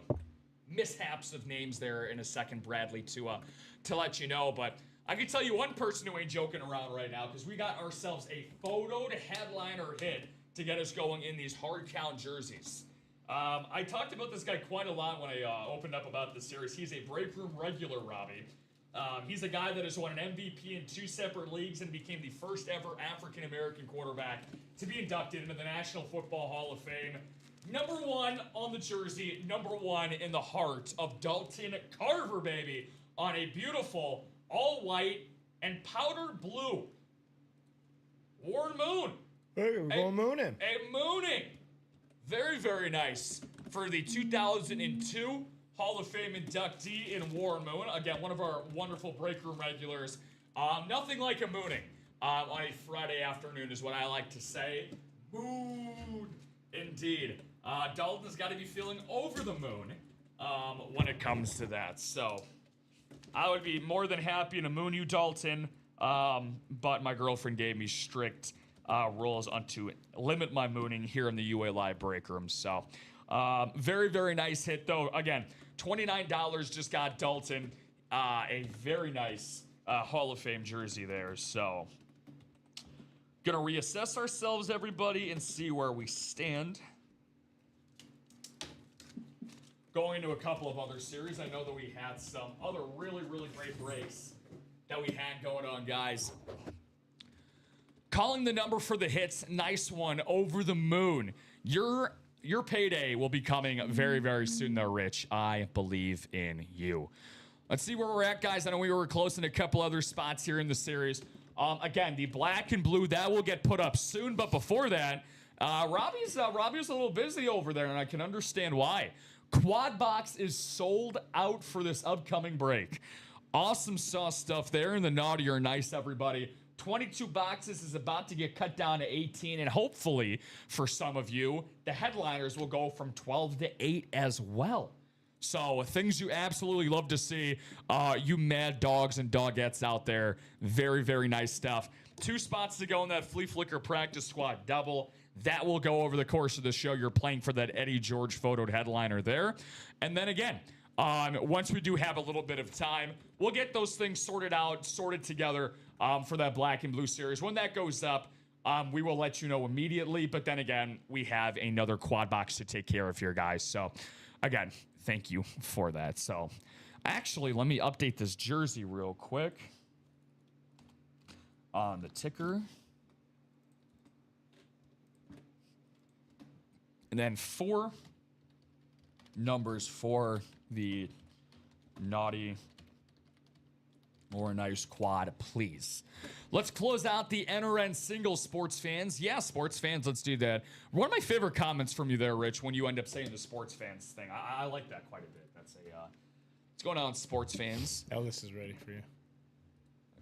mishaps of names there in a second, Bradley, to let you know. But I can tell you one person who ain't joking around right now, because we got ourselves a photo to headliner hit to get us going in these hard count jerseys. I talked about this guy quite a lot when I opened up about this series. He's a break room regular, Robbie. He's a guy that has won an MVP in 2 separate leagues and became the first ever African-American quarterback to be inducted into the National Football Hall of Fame. Number 1 on the jersey, number 1 in the heart of Dalton Carver, baby, on a beautiful all-white and powder blue Warren Moon. Hey, we're going mooning. A mooning. Very, very nice for the 2002 Hall of Fame inductee in Warren Moon. Again, one of our wonderful break room regulars. Nothing like a mooning on a Friday afternoon is what I like to say. Moon, indeed. Dalton's got to be feeling over the moon when it comes to that. So I would be more than happy to moon you, Dalton. But my girlfriend gave me strict rules on to limit my mooning here in the UA Live break room. So very, very nice hit, though. Again, $29 just got Dalton a very nice Hall of Fame jersey there. So gonna reassess ourselves, everybody, and see where we stand. Going into a couple of other series, I know that we had some other really, really great breaks that we had going on, guys. Calling the number for the hits, nice one, over the moon. Your payday will be coming very, very soon, though, Rich. I believe in you. Let's see where we're at, guys. I know we were close in a couple other spots here in the series. Again, the black and blue, that will get put up soon. But before that, Robbie's a little busy over there, and I can understand why. Quad Box is sold out for this upcoming break. Awesome sauce stuff there in the naughty or nice, everybody. 22 boxes is about to get cut down to 18, and hopefully, for some of you, the headliners will go from 12 to 8 as well. So, things you absolutely love to see, you mad dogs and dogettes out there. Very, very nice stuff. 2 spots to go in that Flea Flicker practice squad double. That will go over the course of the show. You're playing for that Eddie George photoed headliner there. And then again, once we do have a little bit of time, we'll get those things sorted out, sorted together for that black and blue series. When that goes up, we will let you know immediately. But then again, we have another quad box to take care of here, guys. So again, thank you for that. So actually, let me update this jersey real quick on the ticker. And then 4 numbers for the naughty or a nice quad, please. Let's close out the NRN single sports fans. Yeah, sports fans, let's do that. One of my favorite comments from you there, Rich, when you end up saying the sports fans thing. I like that quite a bit. That's what's going on, sports fans? Elvis is ready for you.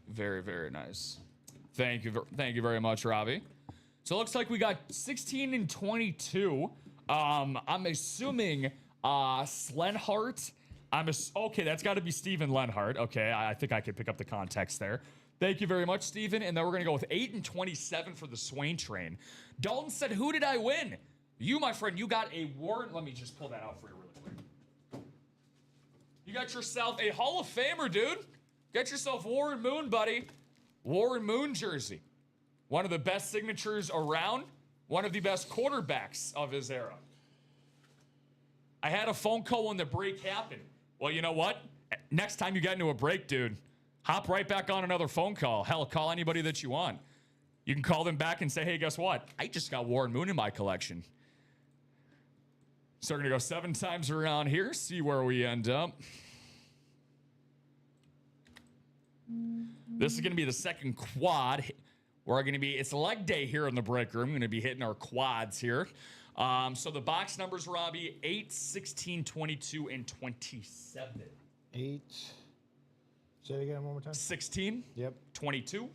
Very, very nice. Thank you very much, Robbie. So it looks like we got 16 and 22. I'm assuming Slenhart. Okay, that's got to be Steven Lenhart. Okay, I think I can pick up the context there. Thank you very much, Steven. And then we're going to go with 8 and 27 for the Swain train. Dalton said, who did I win? You, my friend, you got a Warren. Let me just pull that out for you really quick. You got yourself a Hall of Famer, dude. Get yourself Warren Moon, buddy. Warren Moon jersey. One of the best signatures around. One of the best quarterbacks of his era. I had a phone call when the break happened. Well, you know what? Next time you get into a break, dude, hop right back on another phone call. Hell, call anybody that you want. You can call them back and say, hey, guess what? I just got Warren Moon in my collection. So we're going to go 7 times around here, see where we end up. This is going to be the second quad. We're going to be, it's leg day here in the break room. We're going to be hitting our quads here. So the box numbers, Robbie, 8, 16, 22, and 27. 8. Say it again one more time. 16. Yep. 22.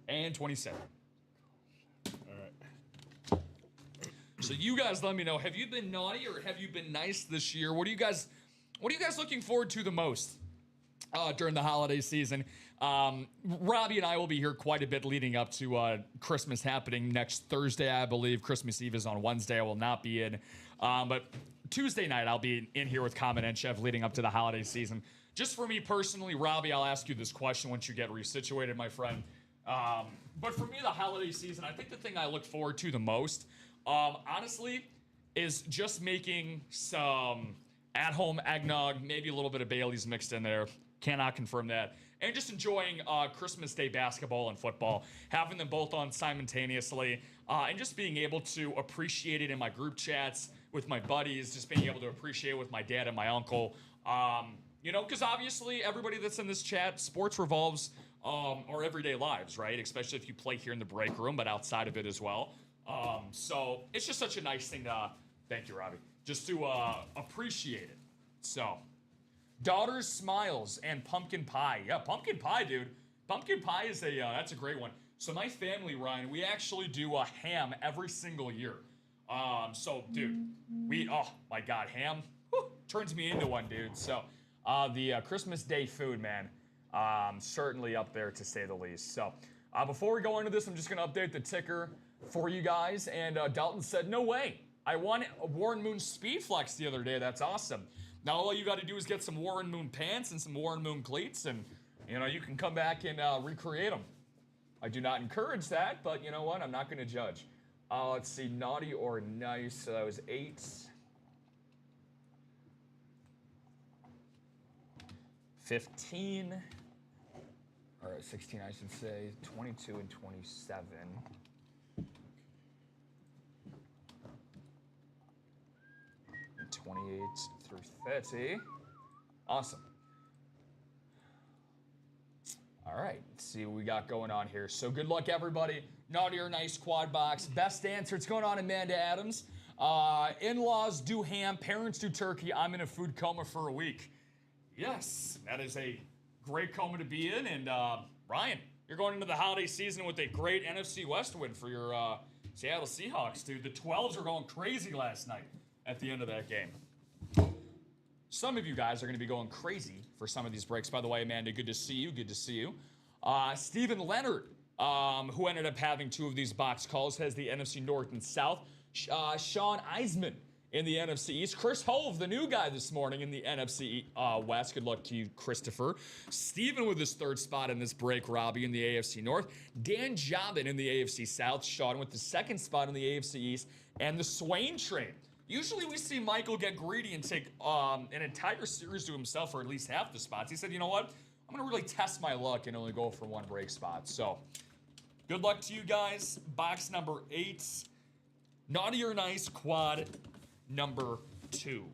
And 27. All right. So you guys let me know, have you been naughty or have you been nice this year? What are you guys looking forward to the most during the holiday season? Robbie and I will be here quite a bit leading up to Christmas happening next Thursday, I believe. Christmas Eve is on Wednesday. I will not be in. But Tuesday night, I'll be in here with Common and Chef leading up to the holiday season. Just for me personally, Robbie, I'll ask you this question once you get resituated, my friend. But for me, the holiday season, I think the thing I look forward to the most, honestly, is just making some at-home eggnog, maybe a little bit of Bailey's mixed in there. Cannot confirm that. And just enjoying Christmas Day basketball and football, having them both on simultaneously, and just being able to appreciate it in my group chats with my buddies, just being able to appreciate it with my dad and my uncle. Because obviously everybody that's in this chat, sports revolves our everyday lives, right? Especially if you play here in the break room, but outside of it as well. So it's just such a nice thing to, thank you, Robbie, just to appreciate it. So, Daughters, Smiles, and Pumpkin Pie. Yeah, Pumpkin Pie, dude. Pumpkin Pie is that's a great one. So my family, Ryan, we actually do a ham every single year. So, dude, oh my God, ham turns me into one, dude. So, the Christmas Day food, man, certainly up there to say the least. So, before we go into this, I'm just going to update the ticker for you guys. And Dalton said, no way. I won a Warren Moon Speed Flex the other day. That's awesome. Now all you got to do is get some Warren Moon pants and some Warren Moon cleats, and you can come back and recreate them. I do not encourage that, but you know what? I'm not going to judge. Let's see, naughty or nice. So that was 8. 15. All right, 16, I should say. 22 and 27. 28 through 30. Awesome. All right, let's see what we got going on here. So good luck, everybody. Naughty or nice quad box. Best answer. What's going on, Amanda Adams? In-laws do ham. Parents do turkey. I'm in a food coma for a week. Yes, that is a great coma to be in. And Ryan, you're going into the holiday season with a great NFC West win for your Seattle Seahawks, dude. The 12s were going crazy last night at the end of that game. Some of you guys are going to be going crazy for some of these breaks. By the way, Amanda, good to see you. Good to see you. Steven Leonard, who ended up having 2 of these box calls, has the NFC North and South. Sean Eisman in the NFC East. Chris Hove, the new guy this morning in the NFC West. Good luck to you, Christopher. Steven with his 3rd spot in this break. Robbie in the AFC North. Dan Jobin in the AFC South. Sean with the 2nd spot in the AFC East. And the Swain train. Usually we see Michael get greedy and take an entire series to himself, or at least half the spots. He said, you know what? I'm going to really test my luck and only go for 1 break spot. So, good luck to you guys. Box number 8. Naughty or nice quad number 2.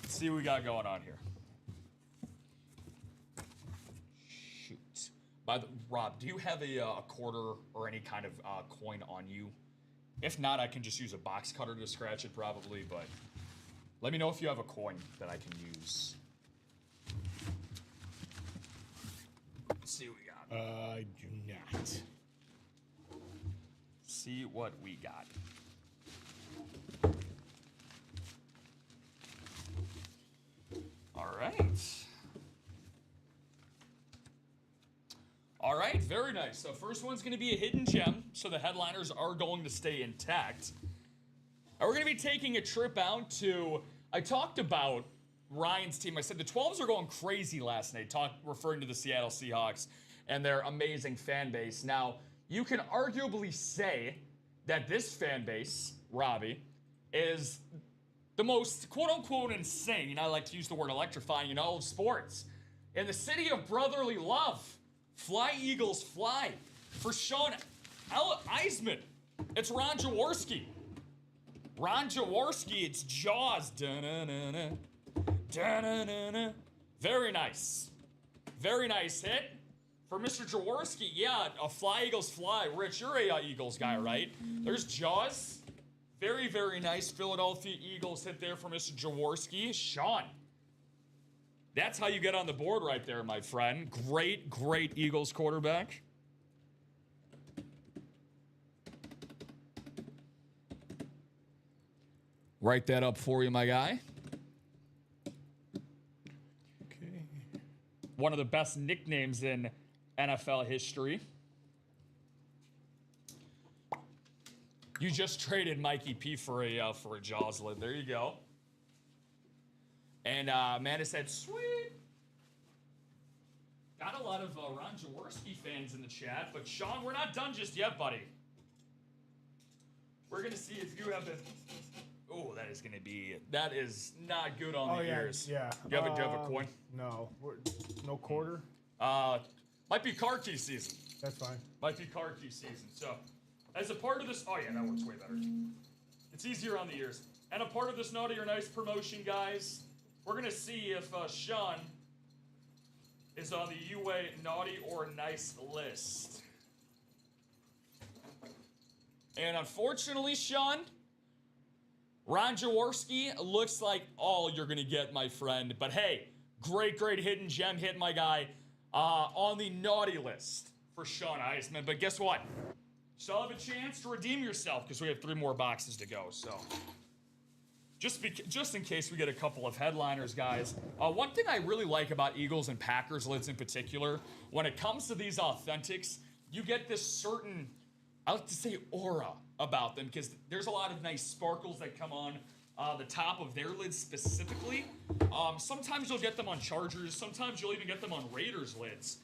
Let's see what we got going on here. Shoot. Rob, do you have a quarter or any kind of coin on you? If not, I can just use a box cutter to scratch it probably, but let me know if you have a coin that I can use. Let's see what we got. I do not. See what we got. All right. All right, very nice. So first one's going to be a hidden gem, so the headliners are going to stay intact. And we're going to be taking a trip out to, I talked about Ryan's team. I said the 12s are going crazy last night, referring to the Seattle Seahawks and their amazing fan base. Now, you can arguably say that this fan base, Robbie, is the most quote-unquote insane, I like to use the word electrifying in all of sports. In the city of brotherly love, fly Eagles fly. For Sean Eisman, it's Ron Jaworski. Ron Jaworski, it's Jaws. Da-na-na-na. Da-na-na-na. Very nice. Very nice hit. For Mr. Jaworski, yeah, a fly Eagles fly. Rich, you're a Eagles guy, right? There's Jaws. Very, very nice Philadelphia Eagles hit there for Mr. Jaworski. Sean, that's how you get on the board right there, my friend. Great, great Eagles quarterback. Write that up for you, my guy. Okay. One of the best nicknames in NFL history. You just traded Mikey P for a Jaws lid. There you go. And Amanda said, sweet. Got a lot of Ron Jaworski fans in the chat, but Sean, we're not done just yet, buddy. We're gonna see if you have a. Oh, that is not good on the ears. Yeah. Do you have a coin? No. No quarter? Might be car key season. That's fine. Might be car key season. So, as a part of this, oh yeah, that works way better. It's easier on the ears. And a part of this Naughty or Nice promotion, guys, we're gonna see if Sean is on the UA Naughty or Nice list. And unfortunately, Sean, Ron Jaworski looks like all you're gonna get, my friend. But hey, great hidden gem hit, my guy, on the naughty list for Sean Eisman. But guess what? Still have a chance to redeem yourself because we have 3 more boxes to go. So just in case we get a couple of headliners, guys. One thing I really like about Eagles and Packers lids in particular, when it comes to these authentics, you get this certain, I like to say, aura about them because there's a lot of nice sparkles that come on the top of their lids specifically. Sometimes you'll get them on Chargers. Sometimes you'll even get them on Raiders lids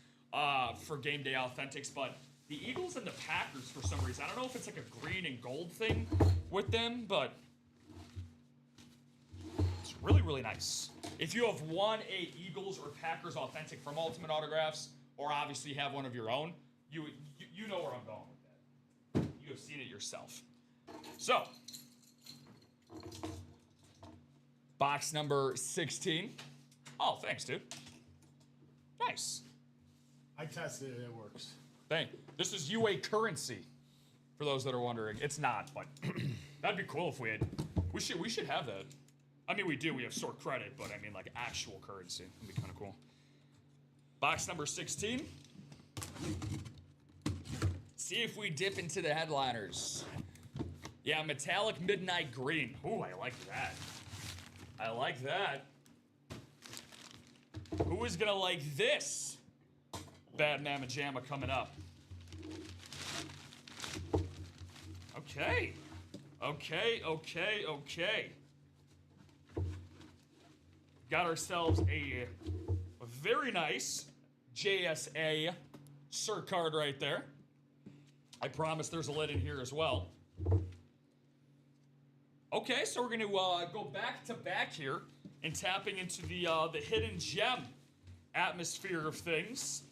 for game day authentics. But the Eagles and the Packers, for some reason, I don't know if it's like a green and gold thing with them, but it's really, really nice. If you have won a Eagles or Packers authentic from Ultimate Autographs, or obviously have one of your own, you know where I'm going with that. You have seen it yourself. So, box number 16. Oh, thanks, dude. Nice. I tested it. It works. This is UA currency, for those that are wondering. It's not, but that'd be cool if we had. We should have that. I mean, we do. We have sort credit, but I mean, like actual currency. That'd be kind of cool. Box number 16. See if we dip into the headliners. Yeah, metallic midnight green. Ooh, I like that. I like that. Who is gonna like this? Bad Mama Jamma coming up. Okay. Got ourselves a very nice JSA cert card right there. I promise there's a lid in here as well. Okay, so we're going to go back to back here and tapping into the hidden gem atmosphere of things.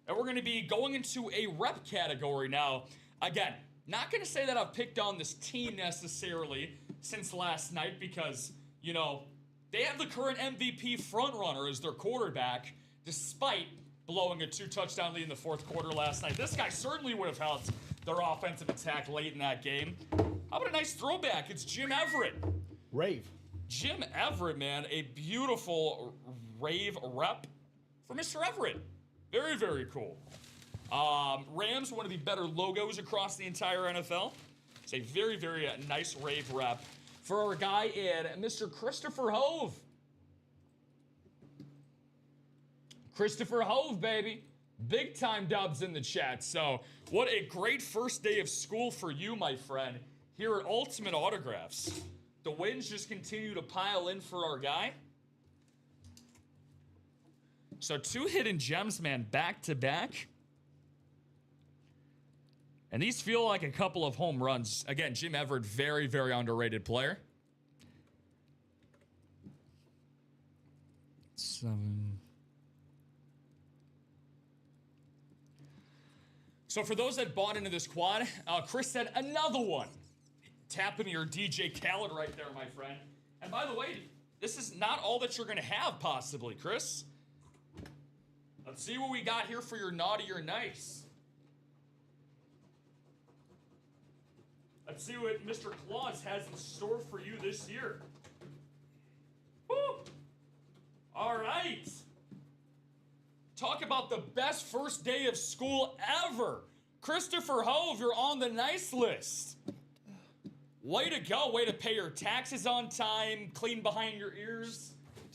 And we're going to be going into a rep category now. Again, not going to say that I've picked on this team necessarily since last night because, you know, They have the current MVP frontrunner as their quarterback, despite blowing a 2-touchdown lead in the fourth quarter last night. This guy certainly would have helped their offensive attack late in that game. How about a nice throwback? It's Jim Everett. Rave. Jim Everett, man, a beautiful rave rep for Mr. Everett. Very, very cool. Rams, one of the better logos across the entire NFL. It's a very, very nice rave rep for our guy in Mr. Christopher Hove. Christopher Hove, baby. Big time dubs in the chat. So, what a great first day of school for you, my friend, here at Ultimate Autographs. The wins just continue to pile in for our guy. So, 2 hidden gems, man, back to back. And these feel like a couple of home runs. Again, Jim Everett, very, very underrated player. 7. So for those that bought into this quad, Chris said another one. Tap into your DJ Khaled right there, my friend. And by the way, this is not all that you're going to have, possibly, Chris. Let's see what we got here for your naughty or nice. Let's see what Mr. Claus has in store for you this year. Woo! All right. Talk about the best first day of school ever. Christopher Hove, you're on the nice list. Way to go. Way to pay your taxes on time, clean behind your ears,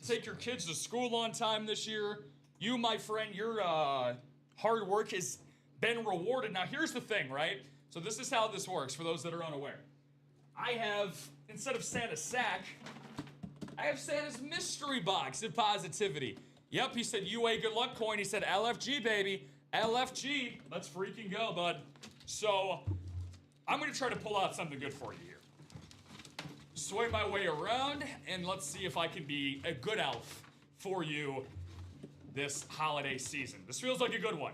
take your kids to school on time this year. You, my friend, your hard work has been rewarded. Now, here's the thing, right? So this is how this works for those that are unaware. I have, instead of Santa's sack, I have Santa's mystery box of positivity. Yep, he said UA good luck coin. He said LFG, baby. LFG. Let's freaking go, bud. So I'm going to try to pull out something good for you here. Sway my way around, and let's see if I can be a good elf for you this holiday season. This feels like a good one.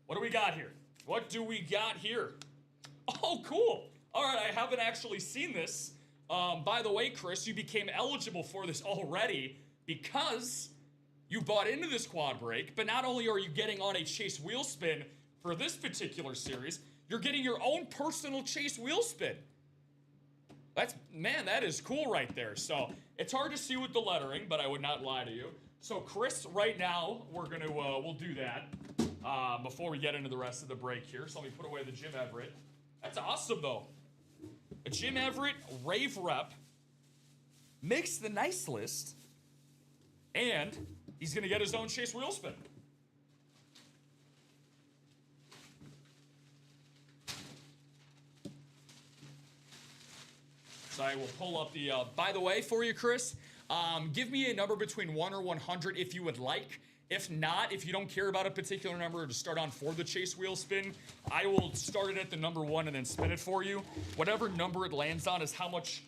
What do we got here? What do we got here? Oh, cool. All right, I haven't actually seen this. By the way, Chris, you became eligible for this already because you bought into this quad break, but not only are you getting on a Chase wheel spin for this particular series, you're getting your own personal Chase wheel spin. Man, that is cool right there. So it's hard to see with the lettering, but I would not lie to you. So Chris, right now, we'll do that before we get into the rest of the break here. So let me put away the Jim Everett. That's awesome, though. A Jim Everett rave rep makes the nice list, and he's going to get his own Chase wheel spin. So I will pull up the, by the way, for you, Chris, give me a number between 1 or 100 if you would like. If not, if you don't care about a particular number to start on for the Chase wheel spin, I will start it at the number 1 and then spin it for you. Whatever number it lands on is how much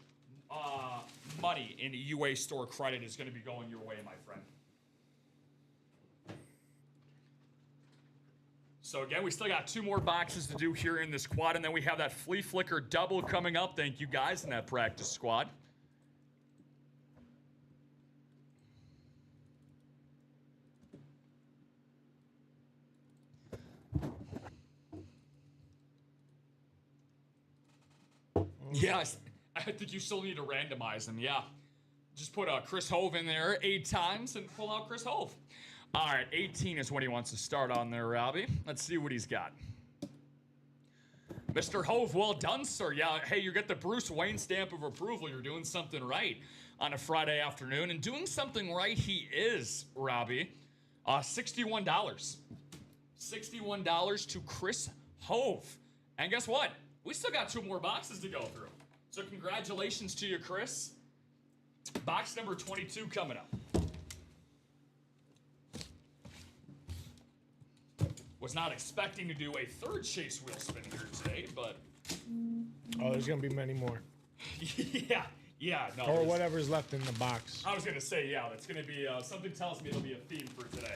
money in UA store credit is going to be going your way, my friend. So again, we still got 2 more boxes to do here in this quad, and then we have that Flea Flicker double coming up. Thank you guys in that practice squad. Yes, I think you still need to randomize them, yeah. Just put Chris Hove in there 8 times and pull out Chris Hove. All right, 18 is what he wants to start on there, Robbie. Let's see what he's got. Mr. Hove, well done, sir. Yeah, hey, you get the Bruce Wayne stamp of approval. You're doing something right on a Friday afternoon. And doing something right he is, Robbie. $61. $61 to Chris Hove. And guess what? We still got 2 more boxes to go through. So congratulations to you, Chris. Box number 22 coming up. Was not expecting to do a 3rd Chase wheel spin here today, but... Oh, there's going to be many more. yeah, no. Or whatever's left in the box. I was going to say, yeah, that's going to be... something tells me it'll be a theme for today.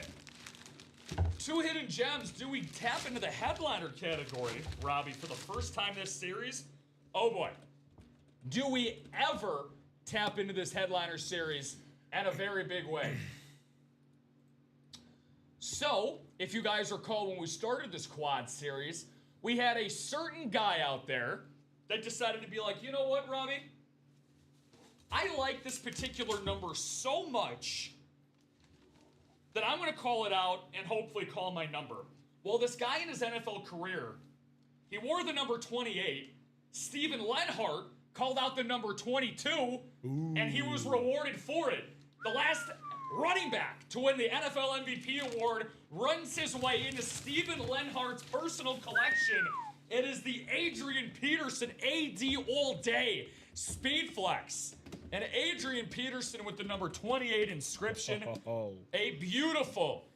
2 hidden gems. Do we tap into the headliner category, Robbie, for the first time this series? Oh, boy. Do we ever tap into this headliner series in a very big way. So, if you guys recall when we started this quad series, we had a certain guy out there that decided to be like, you know what, Robbie? I like this particular number so much that I'm going to call it out and hopefully call my number. Well, this guy in his NFL career, he wore the number 28. Steven Lenhart called out the number 22, and he was rewarded for it. The last running back to win the NFL MVP award runs his way into Steven Lenhart's personal collection. It is the Adrian Peterson AD all day Speed Flex. And Adrian Peterson with the number 28 inscription. A beautiful,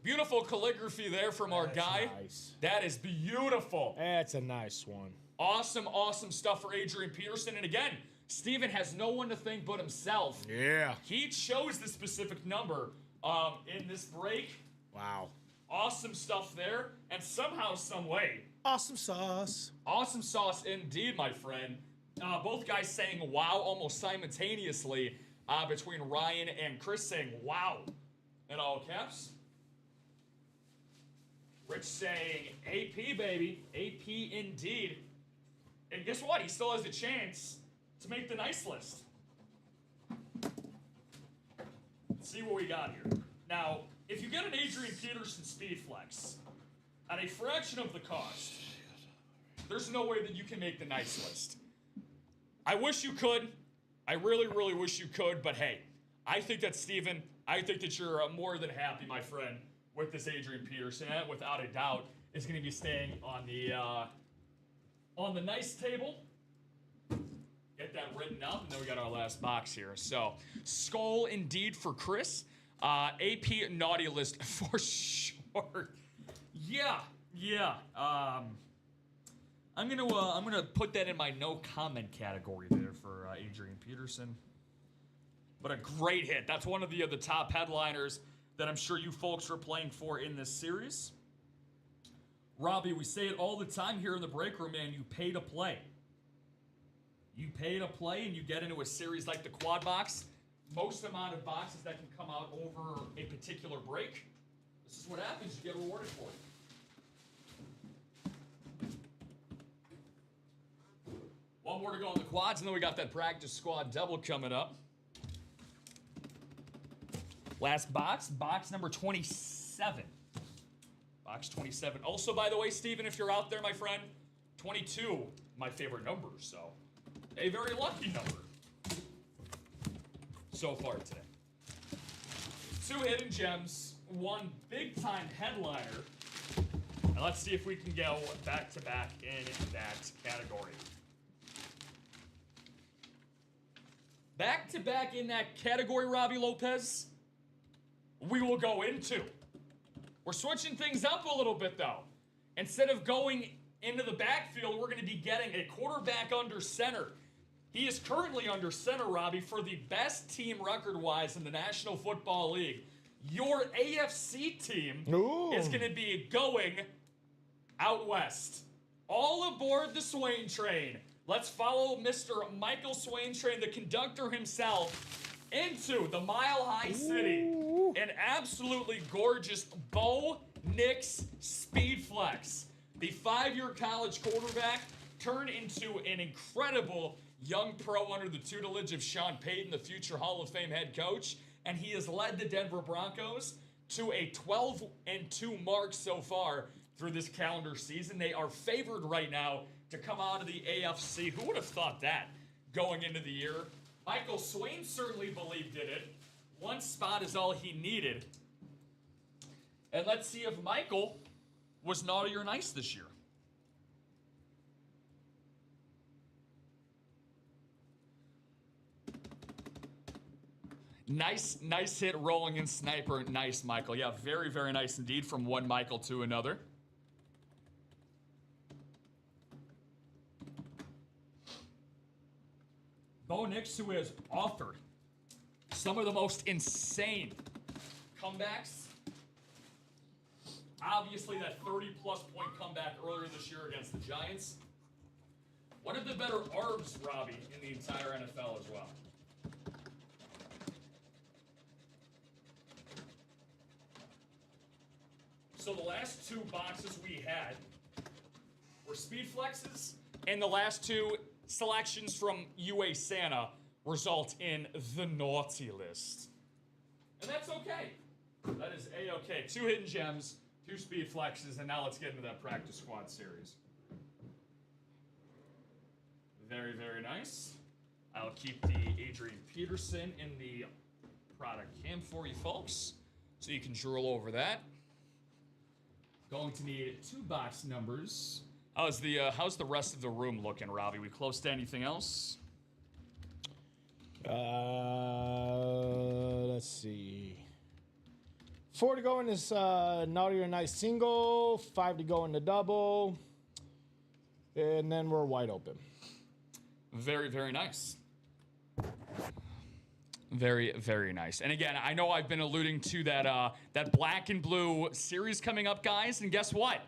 beautiful calligraphy there from our guy. Nice. That is beautiful. That's a nice one. Awesome, awesome stuff for Adrian Peterson. And again, Steven has no one to thank but himself. Yeah. He chose the specific number in this break. Wow. Awesome stuff there. And somehow, some way. Awesome sauce. Awesome sauce indeed, my friend. Both guys saying wow almost simultaneously between Ryan and Chris saying wow in all caps. Rich saying AP, baby. AP indeed. And guess what? He still has a chance to make the nice list. Let's see what we got here. Now, if you get an Adrian Peterson Speed Flex at a fraction of the cost, there's no way that you can make the nice list. I wish you could. I really, really wish you could. But hey, I think that Steven, I think that you're more than happy, my friend, with this Adrian Peterson. And without a doubt, is going to be staying on the nice table. Get that written up, and then we got our last box here. So, skull indeed for Chris. AP naughty list for sure. Yeah. I'm gonna put that in my no comment category there for Adrian Peterson. But a great hit. That's one of the top headliners that I'm sure you folks are playing for in this series. Robbie, we say it all the time here in the break room, man. You pay to play. You pay to play, and you get into a series like the quad box. Most amount of boxes that can come out over a particular break. This is what happens. You get rewarded for it. One more to go on the quads, and then we got that practice squad double coming up. Last box, box number 27. Box 27. Also, by the way, Steven, if you're out there, my friend, 22, my favorite number, so a very lucky number so far today. 2 hidden gems, 1 big-time headliner, and let's see if we can go back-to-back in that category. Back-to-back in that category, Robbie Lopez, we will go into. We're switching things up a little bit, though. Instead of going into the backfield, we're going to be getting a quarterback under center. He is currently under center, Robbie, for the best team record-wise in the National Football League. Your AFC team is going to be going out west. All aboard the Swain train. Let's follow Mr. Michael Swain train, the conductor himself, into the Mile High City. An absolutely gorgeous Bo Nix Speed Flex. The 5-year college quarterback turned into an incredible young pro under the tutelage of Sean Peyton, the future Hall of Fame head coach. And he has led the Denver Broncos to a 12-2 mark so far through this calendar season. They are favored right now to come out of the AFC. Who would have thought that going into the year? Michael Swain certainly believed in it. 1 spot is all he needed. And let's see if Michael was naughty or nice this year. Nice hit, rolling in sniper. Nice, Michael. Yeah, very, very nice indeed from one Michael to another. Bo Nix, who has authored some of the most insane comebacks. Obviously, that 30-plus point comeback earlier this year against the Giants. One of the better arbs, Robbie, in the entire NFL as well. So the last 2 boxes we had were speed flexes, and the last 2 selections from UA Santa result in the naughty list. And that's okay. That is A-okay. 2 hidden gems, 2 speed flexes, and now let's get into that practice squad series. Very, very nice. I'll keep the Adrian Peterson in the product cam for you folks, so you can drool over that. Going to need 2 box numbers. How's the rest of the room looking, Robbie? We close to anything else? Let's see. 4 to go in this naughty or nice single. 5 to go in the double. And then we're wide open. Very, very nice. Very, very nice. And again, I know I've been alluding to that black and blue series coming up, guys. And guess what?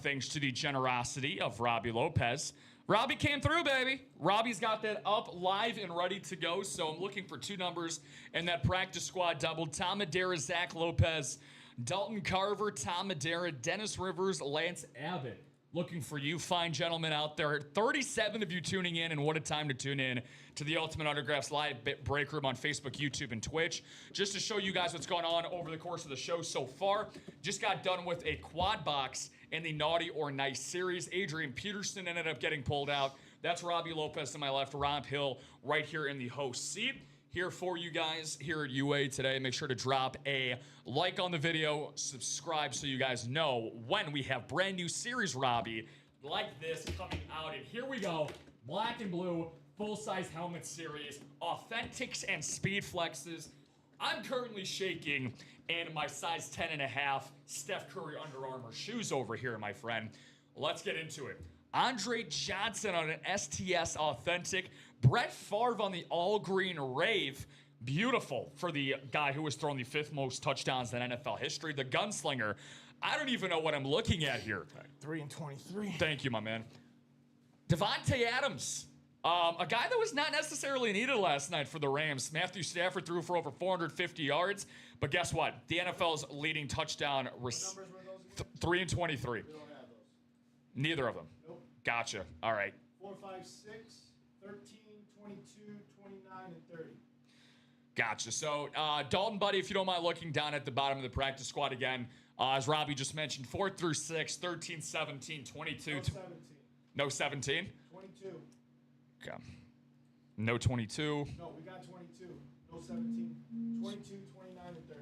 Thanks to the generosity of Robbie Lopez, Robbie came through, baby. Robbie's got that up live and ready to go. So I'm looking for 2 numbers in that practice squad double. Tom Madera, Zach Lopez, Dalton Carver, Tom Madera, Dennis Rivers, Lance Abbott. Looking for you fine gentlemen out there. 37 of you tuning in, and what a time to tune in to the Ultimate Autographs live break room on Facebook, YouTube, and Twitch. Just to show you guys what's going on over the course of the show so far. Just got done with a quad box in the Naughty or Nice series. Adrian Peterson ended up getting pulled out. That's Robbie Lopez to my left, Rob Hill right here in the host seat. Here for you guys here at UA today. Make sure to drop a like on the video, subscribe so you guys know when we have brand new series, Robbie, like this coming out. And here we go, black and blue, full-size helmet series, authentics and speed flexes. I'm currently shaking in my size 10.5 Steph Curry Under Armour shoes over here, my friend. Let's get into it. Andre Johnson on an STS Authentic. Brett Favre on the all-green Rave. Beautiful for the guy who has thrown the 5th most touchdowns in NFL history. The gunslinger. I don't even know what I'm looking at here. 3 and 23. Thank you, my man. Devontae Adams. A guy that was not necessarily needed last night for the Rams. Matthew Stafford threw for over 450 yards. But guess what? The NFL's leading touchdown. 3 and 23. We don't have those. Neither of them. Nope. Gotcha. All right. 4, 5, 6, 13, 22, 29, and 30. Gotcha. So, Dalton, buddy, if you don't mind looking down at the bottom of the practice squad again, as Robbie just mentioned, 4 through 6, 13, 17, 22. No 17. No 17? 22. Okay. No 22. No, we got 22. No 17. 22, 29, and 30.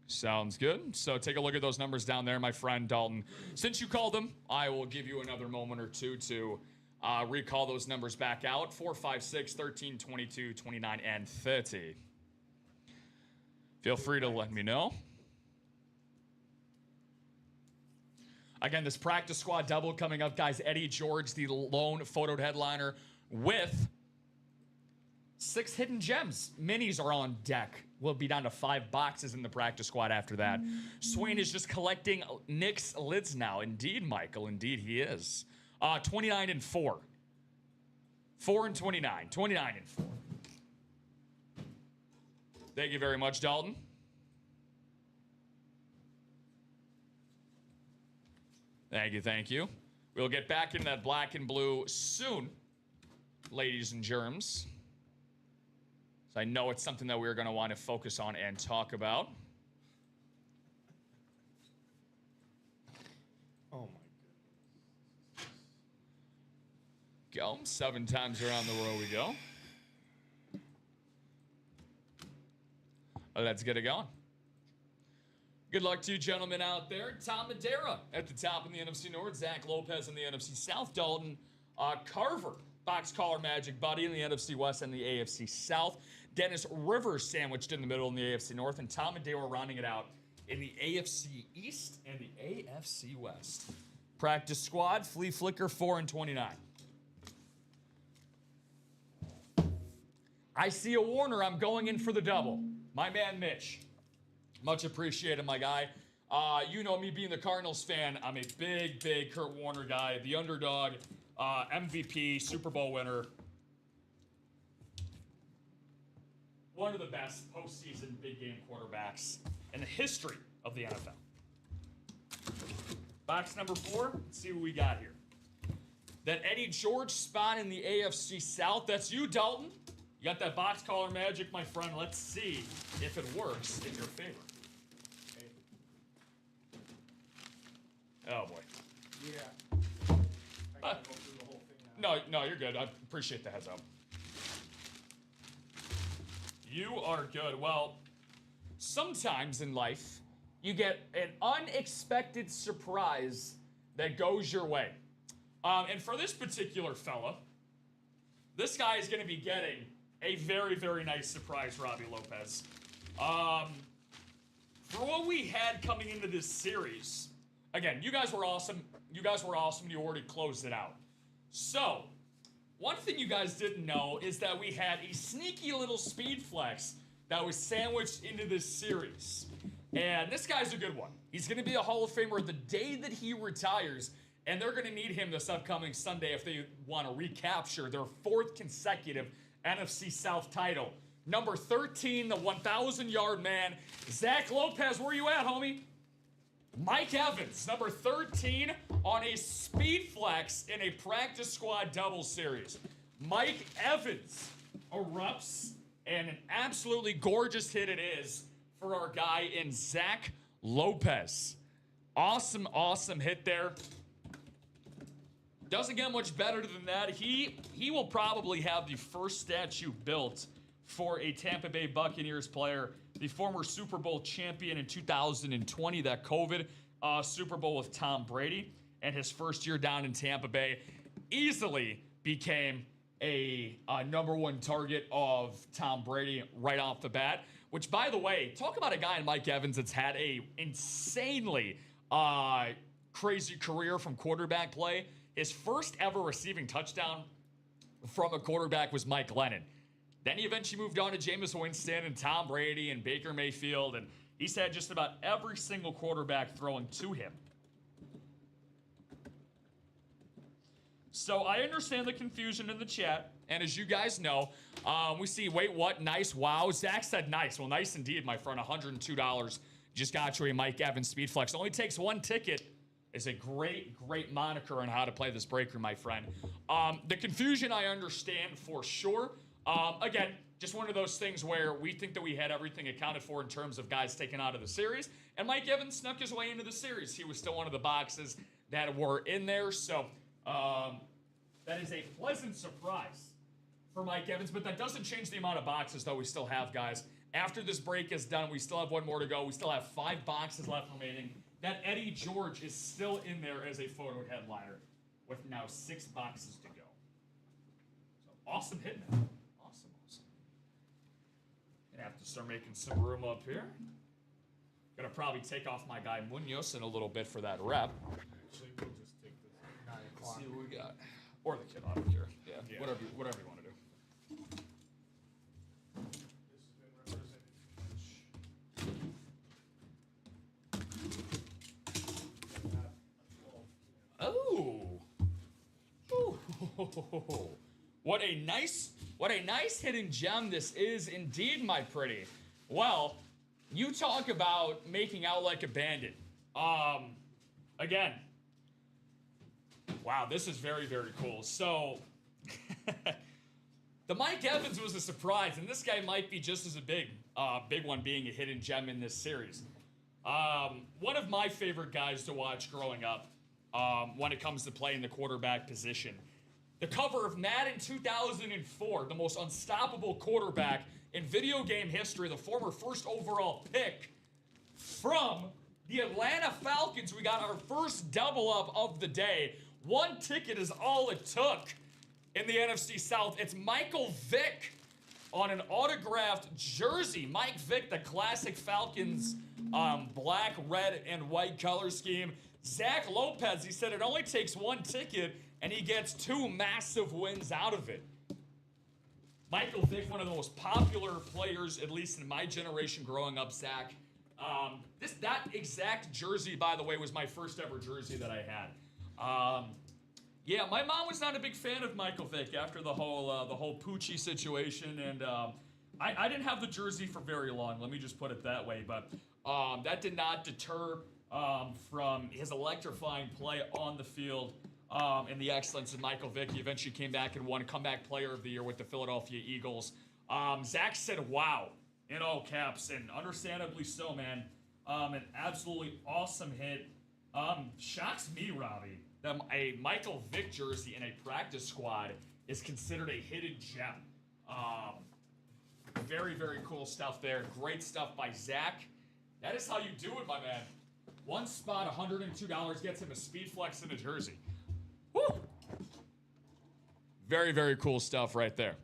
Sounds good. So take a look at those numbers down there, my friend Dalton. Since you called them, I will give you another moment or two to recall those numbers back out. 4, 5, 6, 13, 22, 29, and 30. Feel free to let me know. Again, this practice squad double coming up, guys. Eddie George, the lone photoed headliner with 6 hidden gems. Minis are on deck. We'll be down to 5 boxes in the practice squad after that. Swain is just collecting Nick's lids now. Indeed, Michael. Indeed, he is. 29 and 4. 4 and 29. 29 and 4. Thank you very much, Dalton. Thank you, thank you. We'll get back into that black and blue soon, ladies and germs. So I know it's something that we're going to want to focus on and talk about. Oh, my goodness. Go. 7 times around the row we go. Let's get it going. Good luck to you gentlemen out there. Tom Madera at the top in the NFC North. Zach Lopez in the NFC South. Dalton Carver, box collar magic buddy in the NFC West and the AFC South. Dennis Rivers sandwiched in the middle in the AFC North. And Tom Madera rounding it out in the AFC East and the AFC West. Practice squad, Flea Flicker, 4 and 29. I see a Warner. I'm going in for the double. My man, Mitch. Much appreciated, my guy. You know me being the Cardinals fan. I'm a big, big Kurt Warner guy. The underdog, MVP, Super Bowl winner. One of the best postseason big game quarterbacks in the history of the NFL. Box number 4. Let's see what we got here. That Eddie George spot in the AFC South. That's you, Dalton. You got that box collar magic, my friend. Let's see if it works in your favor. Oh, boy. Yeah. I gotta go through the whole thing now. No, you're good. I appreciate the heads up. You are good. Well, sometimes in life, you get an unexpected surprise that goes your way. And for this particular fella, this guy is going to be getting a very, very nice surprise, Robbie Lopez. For what we had coming into this series, again, you guys were awesome. You already closed it out. So, one thing you guys didn't know is that we had a sneaky little speed flex that was sandwiched into this series. And this guy's a good one. He's going to be a Hall of Famer the day that he retires, and they're going to need him this upcoming Sunday if they want to recapture their 4th consecutive NFC South title. Number 13, the 1,000-yard man, Zach Lopez. Where you at, homie? Mike Evans, number 13, on a speed flex in a practice squad double series. Mike Evans erupts, and an absolutely gorgeous hit it is for our guy in Zach Lopez. Awesome, awesome hit there. Doesn't get much better than that. He will probably have the first statue built for a Tampa Bay Buccaneers player, the former Super Bowl champion in 2020, that COVID Super Bowl with Tom Brady, and his first year down in Tampa Bay, easily became a number 1 target of Tom Brady right off the bat. Which, by the way, talk about a guy in Mike Evans that's had a insanely crazy career from quarterback play. His first ever receiving touchdown from a quarterback was Mike Lennon. Then he eventually moved on to Jameis Winston and Tom Brady and Baker Mayfield, and he's had just about every single quarterback throwing to him. So I understand the confusion in the chat, and as you guys know, we see, wait, what? Nice, wow. Zach said nice. Well, nice indeed, my friend. $102 just got you a Mike Evans Speed Flex. Only takes 1 ticket. Is a great, great moniker on how to play this breaker, my friend. The confusion I understand for sure. Again, just one of those things where we think that we had everything accounted for in terms of guys taken out of the series, and Mike Evans snuck his way into the series. He was still one of the boxes that were in there, so that is a pleasant surprise for Mike Evans, but that doesn't change the amount of boxes that we still have, guys. After this break is done, we still have 1 more to go. We still have 5 boxes left remaining. That Eddie George is still in there as a photo headliner with now 6 boxes to go. So awesome hit, man. Awesome. Gonna have to start making some room up here. Gonna probably take off my guy Munoz in a little bit for that rep. Actually, we'll just take this 9 o'clock. See what we got. Or the kid, I don't care. Yeah. Whatever you want to do. Oh. Ooh. What a nice hidden gem this is indeed, my pretty. Well, you talk about making out like a bandit. Again. Wow, this is very, very cool. So, the Mike Evans was a surprise, and this guy might be just as a big one being a hidden gem in this series. One of my favorite guys to watch growing up when it comes to playing the quarterback position. The cover of Madden 2004, the most unstoppable quarterback in video game history, the former first overall pick from the Atlanta Falcons. We got our first double up of the day. 1 ticket is all it took in the NFC South. It's Michael Vick on an autographed jersey. Mike Vick, the classic Falcons black, red, and white color scheme. Zach Lopez, he said it only takes 1 ticket, and he gets 2 massive wins out of it. Michael Vick, one of the most popular players, at least in my generation growing up, Zach. That exact jersey, by the way, was my first ever jersey that I had. Yeah, my mom was not a big fan of Michael Vick after the whole Poochie situation, and I didn't have the jersey for very long. Let me just put it that way. But that did not deter from his electrifying play on the field and the excellence of Michael Vick. He eventually came back and won Comeback Player of the Year with the Philadelphia Eagles. Zach said, wow, in all caps, and understandably so, man. An absolutely awesome hit. Shocks me, Robbie, that a Michael Vick jersey in a practice squad is considered a hidden gem. Very, very cool stuff there. Great stuff by Zach. That is how you do it, my man. One spot, $102 gets him a Speed Flex and a jersey. Woo! Very, very cool stuff right there.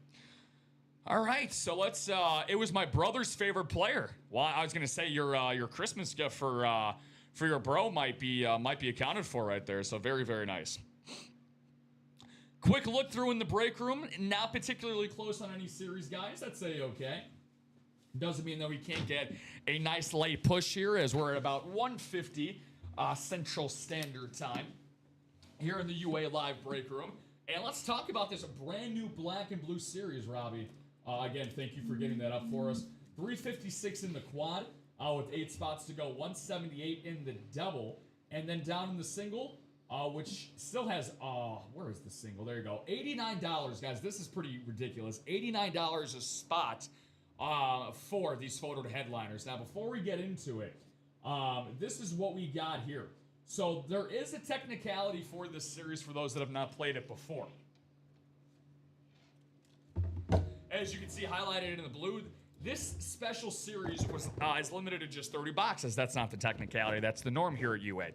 All right, so let's. It was my brother's favorite player. Well, I was gonna say your Christmas gift for your bro might be accounted for right there. So very, very nice. Quick look through in the break room. Not particularly close on any series, guys. That's okay. Doesn't mean that we can't get a nice late push here, as we're at about 1:50 Central Standard Time here in the UA Live break room. And let's talk about this brand new black and blue series, Robbie. Again, thank you for getting that up for us. 356 in the quad with 8 spots to go. 178 in the double. And then down in the single, which still has, where is the single? There you go. $89, guys. This is pretty ridiculous. $89 a spot for these photoed headliners. Now, before we get into it, this is what we got here. So there is a technicality for this series for those that have not played it before. As you can see highlighted in the blue, this special series was is limited to just 30 boxes. That's not the technicality. That's the norm here at UA.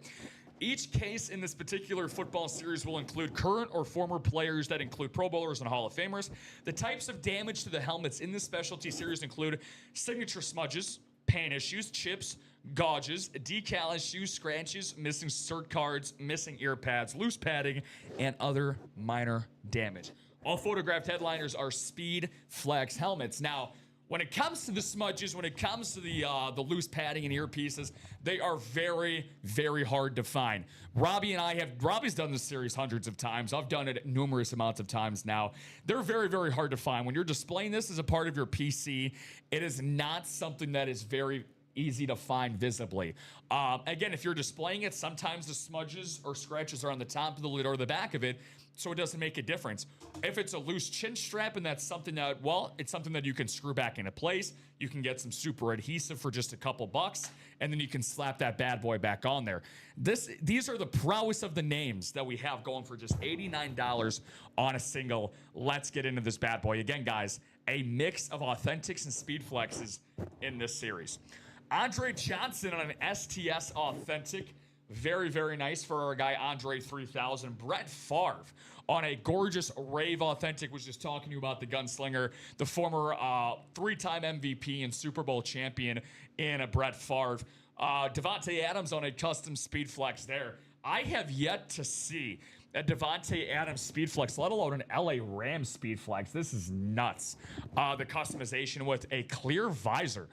Each case in this particular football series will include current or former players that include Pro Bowlers and Hall of Famers. The types of damage to the helmets in this specialty series include signature smudges, paint issues, chips, gouges, decal issues, scratches, missing cert cards, missing ear pads, loose padding, and other minor damage. All photographed headliners are Speed Flex helmets. Now, when it comes to the smudges, when it comes to the loose padding and earpieces, they are very, very hard to find. Robbie's done this series hundreds of times. I've done it numerous amounts of times now. They're very, very hard to find. When you're displaying this as a part of your PC, it is not something that is very easy to find visibly. Again, if you're displaying it, sometimes the smudges or scratches are on the top of the lid or the back of it, so it doesn't make a difference. If it's a loose chin strap and that's something that, well, it's something that you can screw back into place. You can get some super adhesive for just a couple bucks, and then you can slap that bad boy back on there. These are the prowess of the names that we have going for just $89 on a single. Let's get into this bad boy. Again, guys, a mix of Authentics and Speed Flexes in this series. Andre Johnson on an STS Authentic. Very, very nice for our guy Andre 3000. Brett Favre on a gorgeous Rave Authentic, was just talking to you about the gunslinger, the former 3-time MVP and Super Bowl champion in a Brett Favre. Devontae Adams on a custom Speed Flex there. I have yet to see a Devontae Adams Speed Flex, let alone an LA Rams Speed Flex. This is nuts. The customization with a clear visor.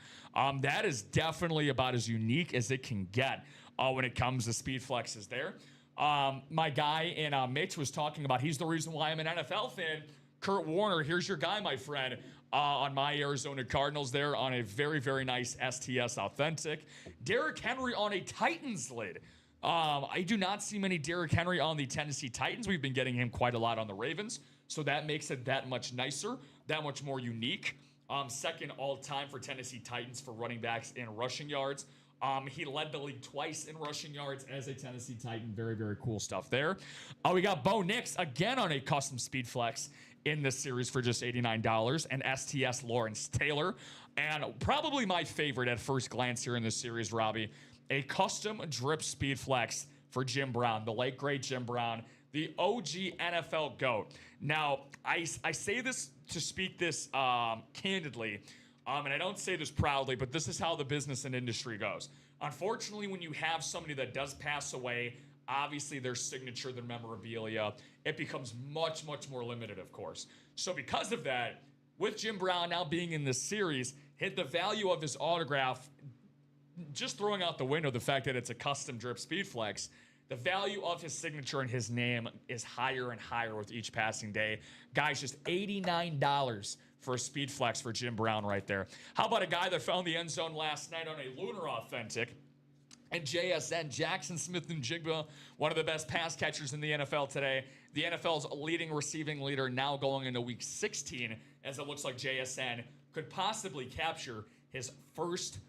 That is definitely about as unique as it can get when it comes to Speed Flexes there. My guy and Mitch was talking about, he's the reason why I'm an NFL fan. Kurt Warner, here's your guy, my friend, on my Arizona Cardinals there on a very, very nice STS Authentic. Derrick Henry on a Titans lid. I do not see many Derrick Henry on the Tennessee Titans. We've been getting him quite a lot on the Ravens, so that makes it that much nicer, that much more unique. Second all-time for Tennessee Titans for running backs in rushing yards. He led the league twice in rushing yards as a Tennessee Titan. Very, very cool stuff there. We got Bo Nix again on a custom Speed Flex in this series for just $89. And STS Lawrence Taylor. And probably my favorite at first glance here in this series, Robbie, a custom drip Speed Flex for Jim Brown, the late great Jim Brown, the OG NFL GOAT. Now, I say this to speak this candidly, and I don't say this proudly, but this is how the business and industry goes. Unfortunately, when you have somebody that does pass away, obviously their signature, their memorabilia, it becomes much, much more limited, of course. So because of that, with Jim Brown now being in this series, hit the value of his autograph, just throwing out the window the fact that it's a custom drip Speed Flex, the value of his signature and his name is higher and higher with each passing day. Guys, just $89 for a Speed Flex for Jim Brown right there. How about a guy that found the end zone last night on a Lunar Authentic? And JSN, Jackson Smith-Njigba, one of the best pass catchers in the NFL today. The NFL's leading receiving leader now going into week 16, as it looks like JSN could possibly capture his first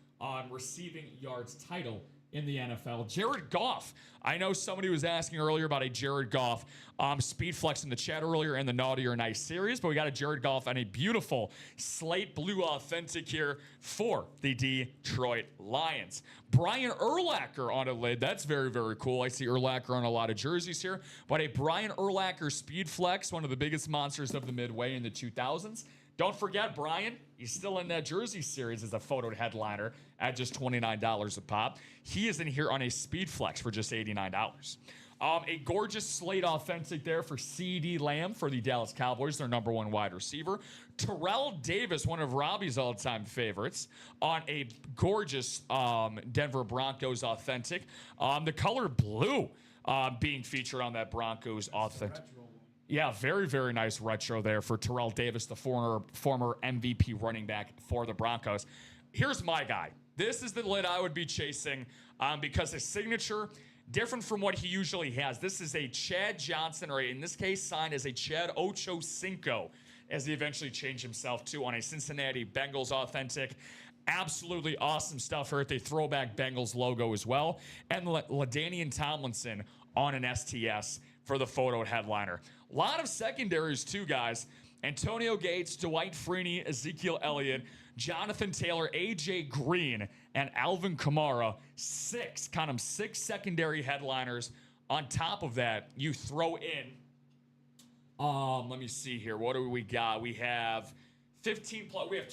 receiving yards title in the NFL. Jared Goff. I know somebody was asking earlier about a Jared Goff speed flex in the chat earlier in the Naughty or Nice series, but we got a Jared Goff and a beautiful slate blue authentic here for the Detroit Lions. Brian Urlacher on a lid. That's very, very cool. I see Urlacher on a lot of jerseys here, but a Brian Urlacher speed flex, one of the biggest monsters of the Midway in the 2000s. Don't forget, Brian, he's still in that jersey series as a photo headliner at just $29 a pop. He is in here on a speed flex for just $89. A gorgeous slate authentic there for C.D. Lamb for the Dallas Cowboys, their number one wide receiver. Terrell Davis, one of Robbie's all-time favorites, on a gorgeous Denver Broncos authentic. The color blue being featured on that Broncos authentic. Yeah, very, very nice retro there for Terrell Davis, the former MVP running back for the Broncos. Here's my guy. This is the lid I would be chasing because his signature, different from what he usually has. This is a Chad Johnson, or in this case, signed as a Chad Ochocinco, as he eventually changed himself to on a Cincinnati Bengals authentic. Absolutely awesome stuff here at the throwback Bengals logo as well. And LaDainian Tomlinson on an STS for the photo headliner. A lot of secondaries too, guys. Antonio Gates, Dwight Freeney, Ezekiel Elliott, Jonathan Taylor, AJ Green, and Alvin Kamara. Six secondary headliners. On top of that, you throw in, let me see here. What do we got? We have 15 plus, we have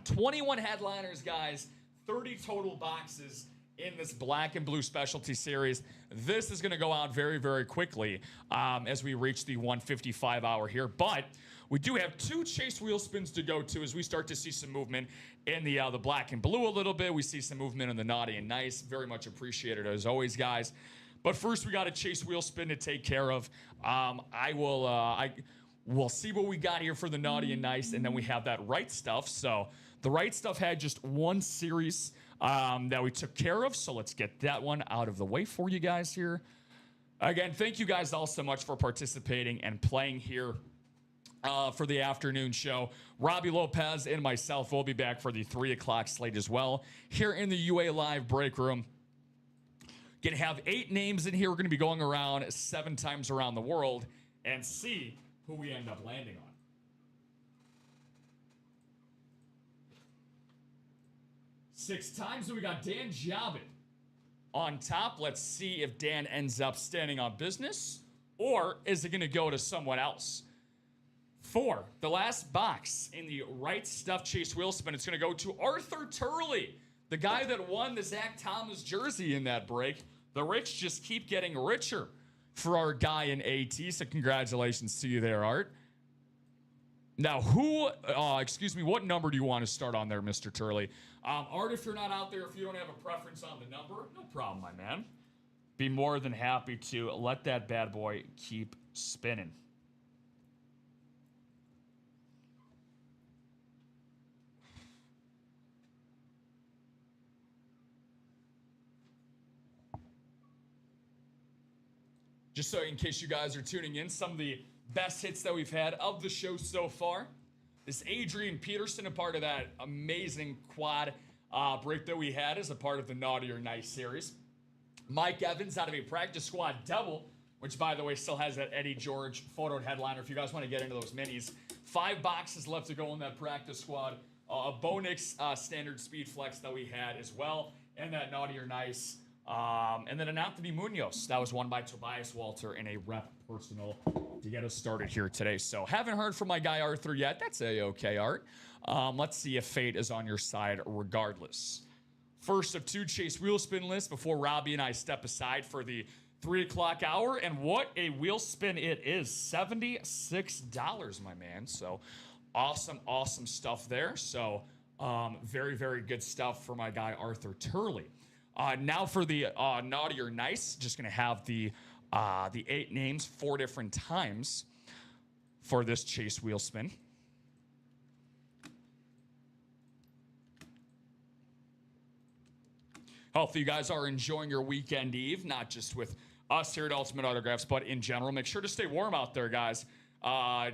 21 headliners, guys. 30 total boxes in this black and blue specialty series. This is going to go out very, very quickly as we reach the 1:55 hour here. But we do have two chase wheel spins to go to as we start to see some movement in the black and blue a little bit. We see some movement in the Naughty and Nice. Very much appreciated as always, guys. But first, we got a chase wheel spin to take care of. We'll see what we got here for the Naughty and Nice, and then we have that Right Stuff. So the Right Stuff had just one series that we took care of, so let's get that one out of the way for you guys here. Again, thank you guys all so much for participating and playing here for the afternoon show. Robbie Lopez and myself will be back for the 3 o'clock slate as well here in the UA Live break room. Gonna have 8 names in here. We're gonna be going around 7 times around the world and see who we end up landing on. Six times, we got Dan Jobin on top. Let's see if Dan ends up standing on business, or is it going to go to someone else? 4, the last box in the Right Stuff chase wheel spin. It's going to go to Arthur Turley, the guy that won the Zach Thomas jersey in that break. The rich just keep getting richer for our guy in AT, so congratulations to you there, Art. Now, what number do you want to start on there, Mr. Turley? Art, if you're not out there, if you don't have a preference on the number, no problem, my man. Be more than happy to let that bad boy keep spinning. Just so in case you guys are tuning in, some of the best hits that we've had of the show so far. This Adrian Peterson, a part of that amazing quad break that we had as a part of the Naughty or Nice series. Mike Evans out of a practice squad double, which, by the way, still has that Eddie George photo headliner if you guys want to get into those minis. 5 boxes left to go in that practice squad. A Bonix standard speed flex that we had as well, and that Naughty or Nice. And then an Anthony Munoz. That was won by Tobias Walter in a rep personal to get us started here today. So haven't heard from my guy Arthur yet. That's a-okay, Art. Let's see if fate is on your side regardless. First of 2 chase wheel spin lists before Robbie and I step aside for the 3 o'clock hour. And what a wheel spin it is. $76, my man. So awesome, awesome stuff there. So very, very good stuff for my guy Arthur Turley. Now for the Naughty or Nice, just going to have the 8 names 4 different times for this chase wheel spin. Hopefully you guys are enjoying your weekend eve, not just with us here at Ultimate Autographs, but in general. Make sure to stay warm out there, guys.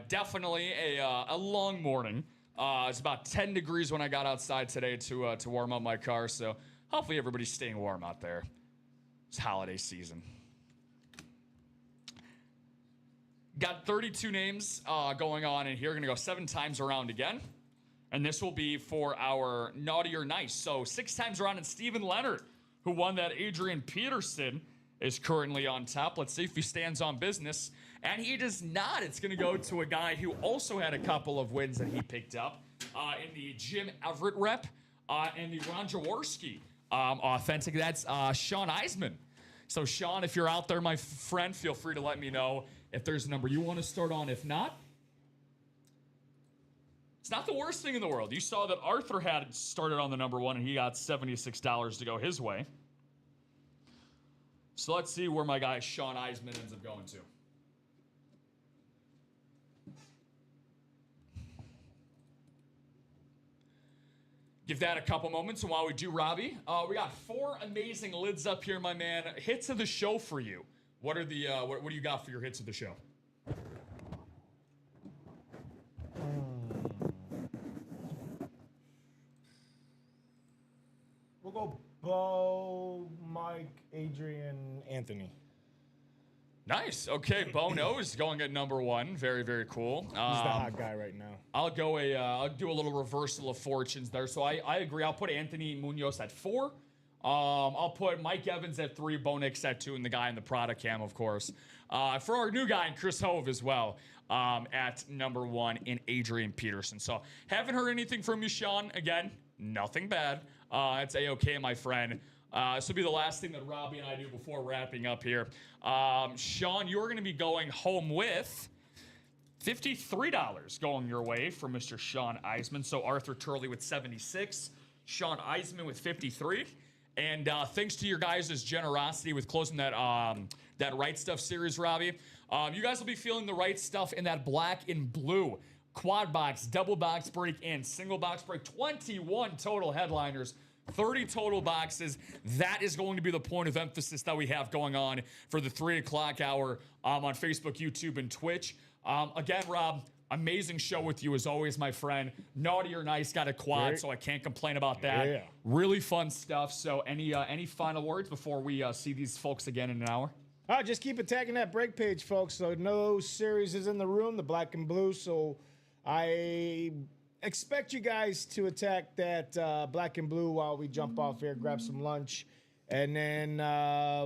Definitely a long morning. It's about 10 degrees when I got outside today to warm up my car, so hopefully everybody's staying warm out there. It's holiday season. Got 32 names going on in here. Going to go 7 times around again. And this will be for our Naughty or Nice. So 6 times around, and Steven Leonard, who won that Adrian Peterson, is currently on top. Let's see if he stands on business. And he does not. It's going to go to a guy who also had a couple of wins that he picked up in the Jim Everett rep and the Ron Jaworski authentic. That's Sean Eisman. So, Sean, if you're out there, my friend, feel free to let me know if there's a number you want to start on. If not, it's not the worst thing in the world. You saw that Arthur had started on the number 1, and he got $76 to go his way. So let's see where my guy Sean Eisman ends up going to. Give that a couple moments, and while we do, Robbie, we got 4 amazing lids up here, my man. Hits of the show for you. What are the what do you got for your hits of the show? We'll go Bo, Mike, Adrian, Anthony. Nice. Okay, Bono is going at number 1. Very, very cool. He's the hot guy right now. I'll do a little reversal of fortunes there. So I agree. I'll put Anthony Munoz at 4. I'll put Mike Evans at 3, Bo Nix at 2, and the guy in the Prada cam, of course. For our new guy, Chris Hove as well, at number 1 in Adrian Peterson. So haven't heard anything from you, Sean. Again, nothing bad. It's A-okay, my friend. This will be the last thing that Robbie and I do before wrapping up here. Sean, you're going to be going home with $53 going your way for Mr. Sean Eisman. So Arthur Turley with 76, Sean Eisman with 53. And thanks to your guys' generosity with closing that Right Stuff series, Robbie, you guys will be feeling the right stuff in that black and blue quad box, double box break, and single box break. 21 total headliners. 30 total boxes. That is going to be the point of emphasis that we have going on for the 3 o'clock hour on Facebook, YouTube, and Twitch. Again, Rob, amazing show with you as always, my friend. Naughty or Nice got a quad, so I can't complain about that. Yeah. Really fun stuff. So any final words before we see these folks again in an hour? Just keep attacking that break page, folks. So no series is in the room, the black and blue. So I expect you guys to attack that black and blue while we jump off here, grab some lunch, and then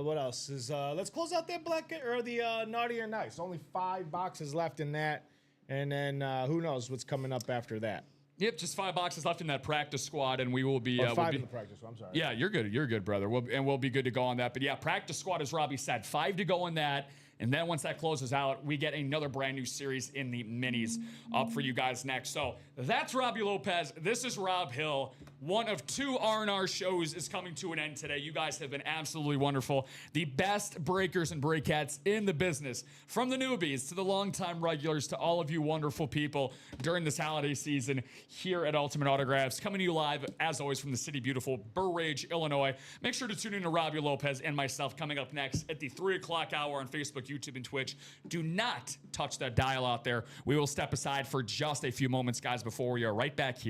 what else is? Let's close out that black or the Naughty or Nice. Only 5 boxes left in that, and then who knows what's coming up after that. Yep, just 5 boxes left in that practice squad, and we will be 5 in the practice. I'm sorry. Yeah, you're good, brother. We'll be good to go on that. But yeah, practice squad, as Robbie said, 5 to go in that. And then once that closes out, we get another brand new series in the minis up for you guys next. So that's Robbie Lopez. This is Rob Hill. One of 2 R&R shows is coming to an end today. You guys have been absolutely wonderful. The best breakers and breakheads in the business. From the newbies to the longtime regulars to all of you wonderful people during this holiday season here at Ultimate Autographs. Coming to you live, as always, from the city beautiful Burridge, Illinois. Make sure to tune in to Robbie Lopez and myself coming up next at the 3 o'clock hour on Facebook, YouTube, and Twitch. Do not touch that dial out there. We will step aside for just a few moments, guys, before we are right back here.